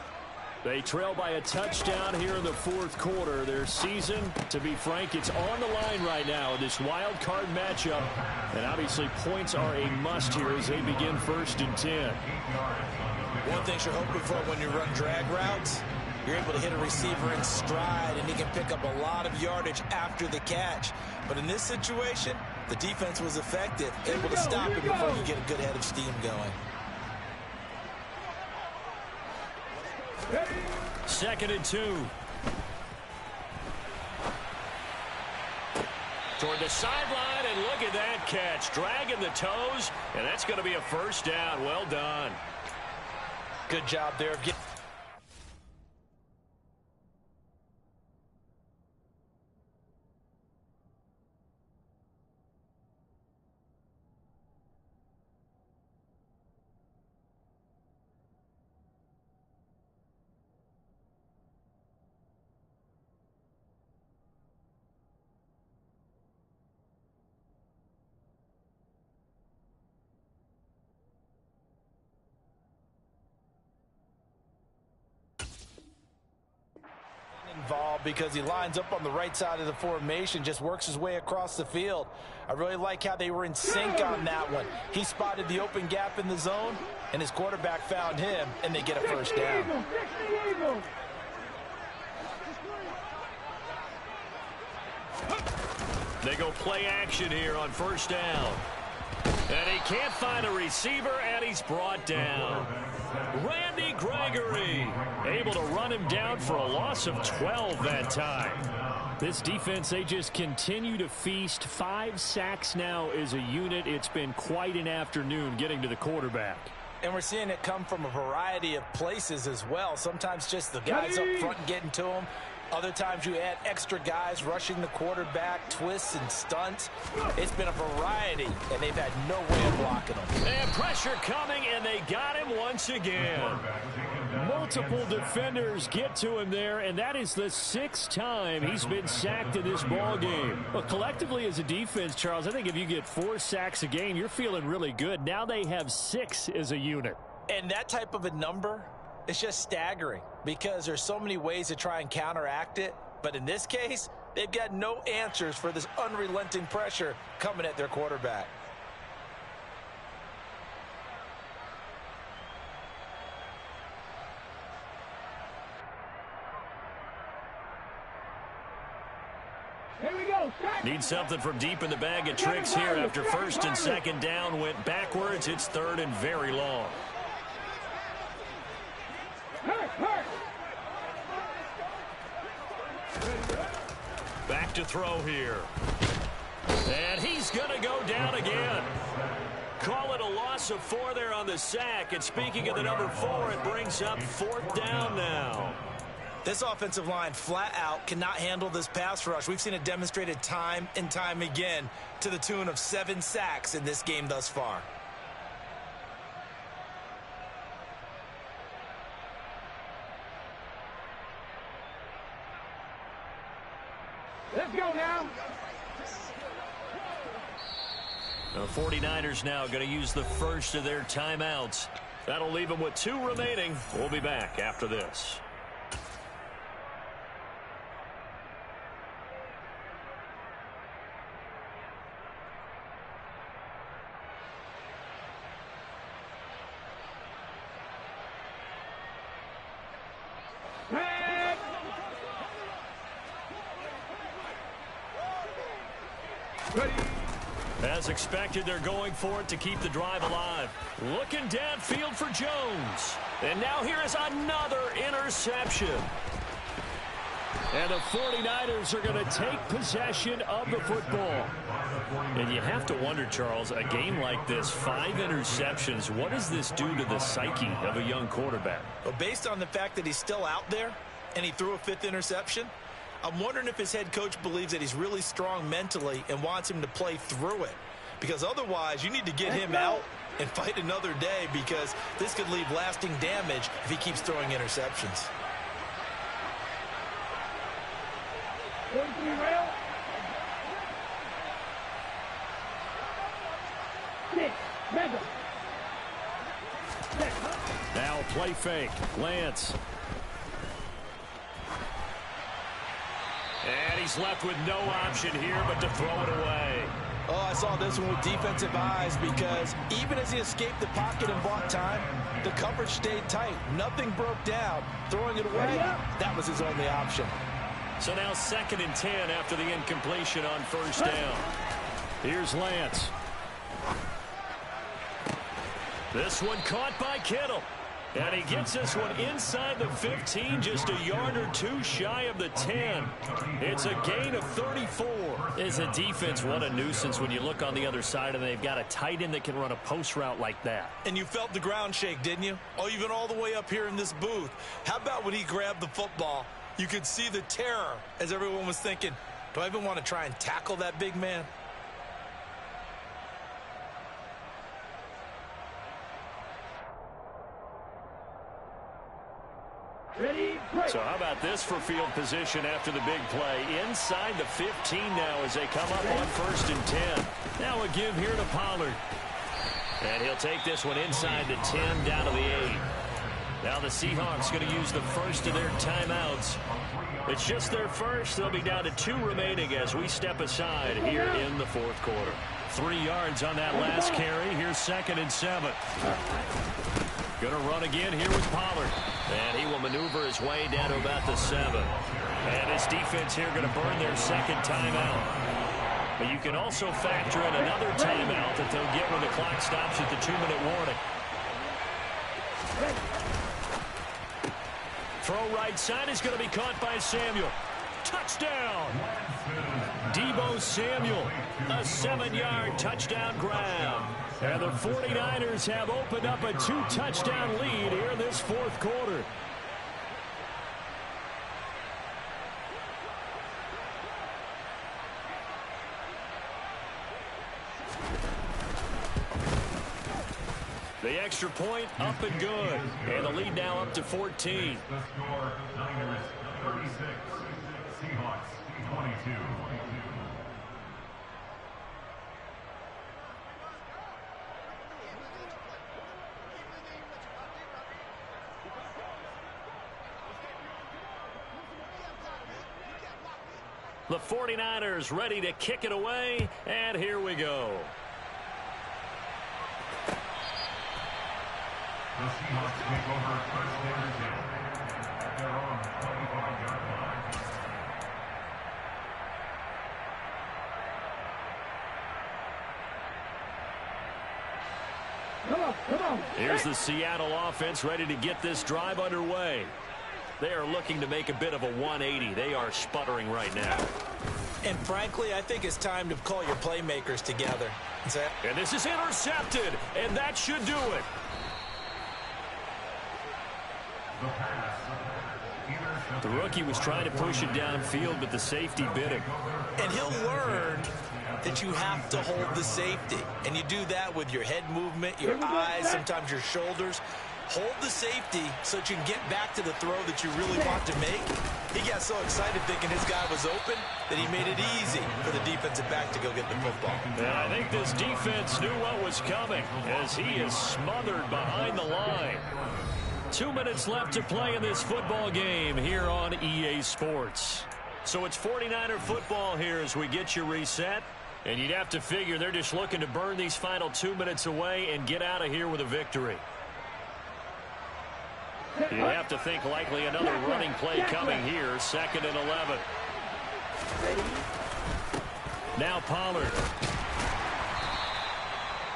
They trail by a touchdown here in the 4th quarter. Their season, to be frank, it's on the line right now in this wild card matchup. And obviously points are a must here as they begin 1st and 10. One thing you're hoping for when you run drag routes, you're able to hit a receiver in stride, and he can pick up a lot of yardage after the catch. But in this situation, the defense was effective, able to stop him before you get a good head of steam going. 2nd and 2. Toward the sideline, and look at that catch. Dragging the toes, and that's going to be a first down. Well done. Good job there. Involved because he lines up on the right side of the formation, just works his way across the field. I really like how they were in sync on that one. He spotted the open gap in the zone, and his quarterback found him, and they get a first down. They go play action here on first down. And he can't find a receiver, and he's brought down. Randy Gregory able to run him down for a loss of 12 that time. This defense, they just continue to feast. 5 sacks now as a unit. It's been quite an afternoon getting to the quarterback. And we're seeing it come from a variety of places as well. Sometimes just the guys up front getting to him. Other times you add extra guys rushing the quarterback, twists and stunts. It's been a variety, and they've had no way of blocking them. And pressure coming, and they got him once again. Multiple defenders get to him there, and that is the 6th time he's been sacked in this ball game. Well, collectively as a defense, Charles, I think if you get 4 sacks a game, you're feeling really good. Now they have 6 as a unit. And that type of a number, it's just staggering because there's so many ways to try and counteract it. But in this case, they've got no answers for this unrelenting pressure coming at their quarterback. Here we go. Need something from deep in the bag of tricks here after 1st and 2nd down went backwards. It's 3rd and very long. Back to throw here. And he's going to go down again. Call it a loss of 4 there on the sack. And speaking of the number 4, it brings up 4th down now. This offensive line flat out cannot handle this pass rush. We've seen it demonstrated time and time again to the tune of 7 sacks in this game thus far. Let's go now. The 49ers now going to use the first of their timeouts. That'll leave them with 2 remaining. We'll be back after this. As expected, they're going for it to keep the drive alive. Looking downfield for Jones. And now here is another interception. And the 49ers are going to take possession of the football. And you have to wonder, Charles, a game like this, 5 interceptions, what does this do to the psyche of a young quarterback? Well, based on the fact that he's still out there and he threw a 5th interception, I'm wondering if his head coach believes that he's really strong mentally and wants him to play through it. Because otherwise, you need to get him out and fight another day because this could leave lasting damage if he keeps throwing interceptions. Now play fake. Lance. And he's left with no option here but to throw it away. Oh, I saw this one with defensive eyes because even as he escaped the pocket and bought time, the coverage stayed tight. Nothing broke down. Throwing it away, that was his only option. So now 2nd and 10 after the incompletion on 1st down. Here's Lance. This one caught by Kittle. And he gets this one inside the 15, just a yard or 2 shy of the 10. It's a gain of 34. As a defense, what a nuisance when you look on the other side and they've got a tight end that can run a post route like that. And you felt the ground shake, didn't you? Oh, you've been all the way up here in this booth. How about when he grabbed the football? You could see the terror as everyone was thinking, do I even want to try and tackle that big man? So how about this for field position after the big play? Inside the 15 now as they come up on 1st and 10. Now a give here to Pollard. And he'll take this one inside the 10 down to the 8. Now the Seahawks going to use the first of their timeouts. It's just their first. They'll be down to 2 remaining as we step aside here in the 4th quarter. 3 yards on that last carry. Here's 2nd and 7. Going to run again here with Pollard. And he will maneuver his way down to about the 7. And his defense here going to burn their 2nd timeout. But you can also factor in another timeout that they'll get when the clock stops at the 2-minute warning. Throw right side is going to be caught by Samuel. Touchdown! Deebo Samuel, a 7-yard touchdown grab. And the 49ers have opened up a 2-touchdown lead here in this fourth quarter. The extra point up and good. And the lead now up to 14. The score, Niners 36, Seahawks 22. The 49ers ready to kick it away, and here we go. The Seahawks take over first and 10 at their own 25-yard line. Come on. Here's the Seattle offense ready to get this drive underway. They are looking to make a bit of a 180. They are sputtering right now. And frankly, I think it's time to call your playmakers together. And this is intercepted, and that should do it. The rookie was trying to push it downfield, but the safety bit him. And he'll learn that you have to hold the safety. And you do that with your head movement, your eyes, sometimes your shoulders. Hold the safety so that you can get back to the throw that you really want to make. He got so excited thinking his guy was open that he made it easy for the defensive back to go get the football. And I think this defense knew what was coming as he is smothered behind the line. 2 minutes left to play in this football game here on EA Sports. So it's 49er football here as we get you reset. And you'd have to figure they're just looking to burn these final 2 minutes away and get out of here with a victory. You have to think likely another running play coming here. 2nd and 11. Now Pollard.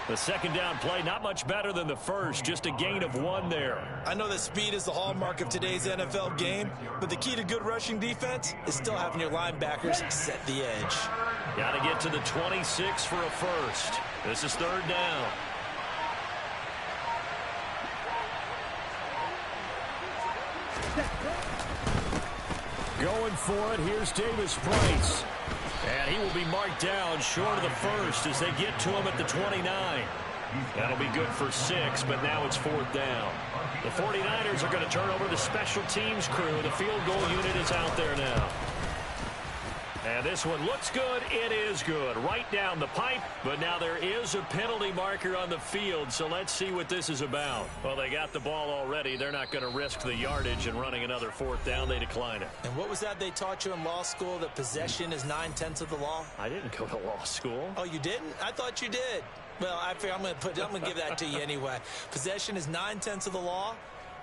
The second down play, not much better than the first, just a gain of 1 there. I know that speed is the hallmark of today's NFL game, but the key to good rushing defense is still having your linebackers set the edge. Got to get to the 26 for a first. This is 3rd down. Going for it, here's Davis Price. And he will be marked down short of the first as they get to him at the 29. That'll be good for 6, but now it's 4th down. The 49ers are going to turn over the special teams crew. The field goal unit is out there now. And this one looks good. It is good. Right down the pipe. But now there is a penalty marker on the field, so let's see what this is about. Well, they got the ball already. They're not going to risk the yardage and running another 4th down. They decline it. And what was that they taught you in law school, that possession is 9/10 of the law? I didn't go to law school. Oh, you didn't? I thought you did. Well, I'm going to give that to you anyway. Possession is 9/10 of the law.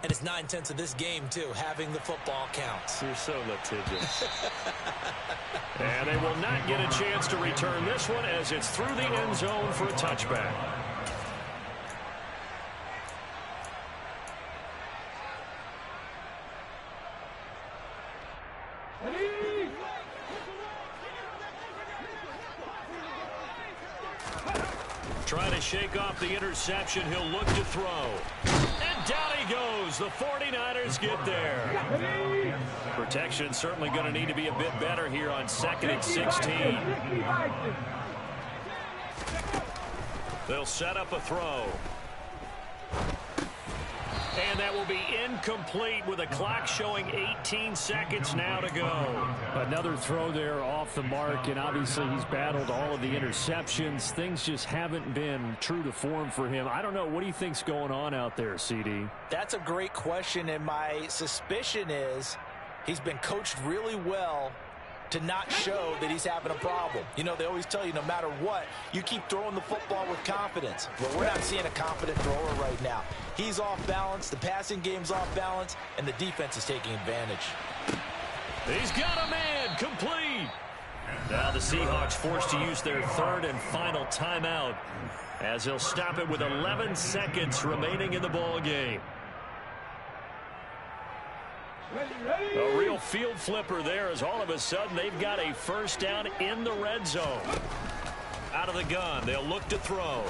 And it's 9/10 of this game, too. Having the football counts. You're so litigious. And they will not get a chance to return this one as it's through the end zone for a touchback. Trying to shake off the interception. He'll look to throw. And down he goes. The 49ers get there. Protection certainly going to need to be a bit better here on 2nd and 16. They'll set up a throw. And that will be incomplete with a clock showing 18 seconds now to go. Another throw there off the mark, and obviously he's battled all of the interceptions. Things just haven't been true to form for him. I don't know. What do you think's going on out there, CD? That's a great question, and my suspicion is he's been coached really well to not show that he's having a problem. You know, they always tell you no matter what, you keep throwing the football with confidence. Well, we're not seeing a confident thrower right now. He's off balance, the passing game's off balance, and the defense is taking advantage. He's got a man complete. Now the Seahawks forced to use their third and final timeout as they'll stop it with 11 seconds remaining in the ball game. A real field flipper there as all of a sudden they've got a first down in the red zone. Out of the gun, they'll look to throw.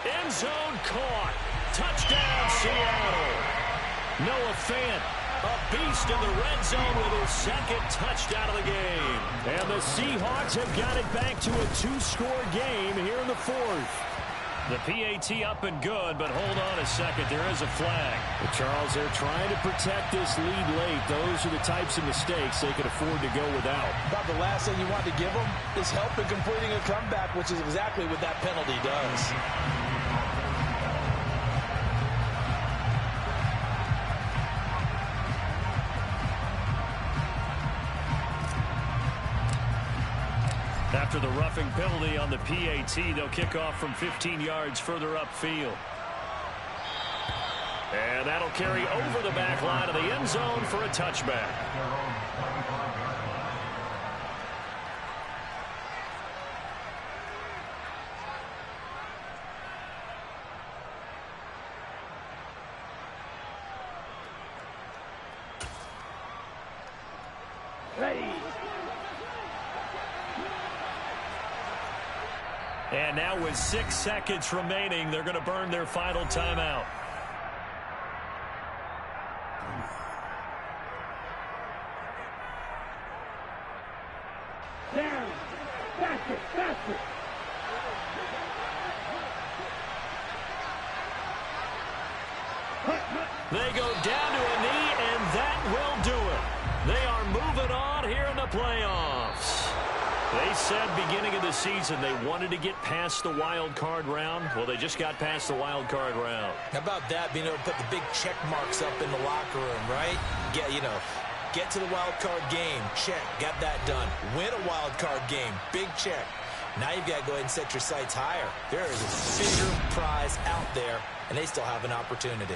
End zone caught. Touchdown, Seattle. Noah Fant, a beast in the red zone with his second touchdown of the game. And the Seahawks have got it back to a 2-score game here in the fourth. The PAT up and good, but hold on a second. There is a flag. Well, Charles, they're trying to protect this lead late. Those are the types of mistakes they could afford to go without. About the last thing you want to give them is help in completing a comeback, which is exactly what that penalty does. After the roughing penalty on the PAT, they'll kick off from 15 yards further upfield. And that'll carry over the back line of the end zone for a touchback. And now with 6 seconds remaining, they're going to burn their final timeout. Down. Faster, faster. They go down to a knee, and that will do it. They are moving on here in the playoffs. They said beginning of the season they wanted to get past the wild card round. Well, they just got past the wild card round. How about that, being able to put the big check marks up in the locker room, right? Get to the wild card game, check, got that done. Win a wild card game, big check. Now you've got to go ahead and set your sights higher. There is a bigger prize out there, and they still have an opportunity.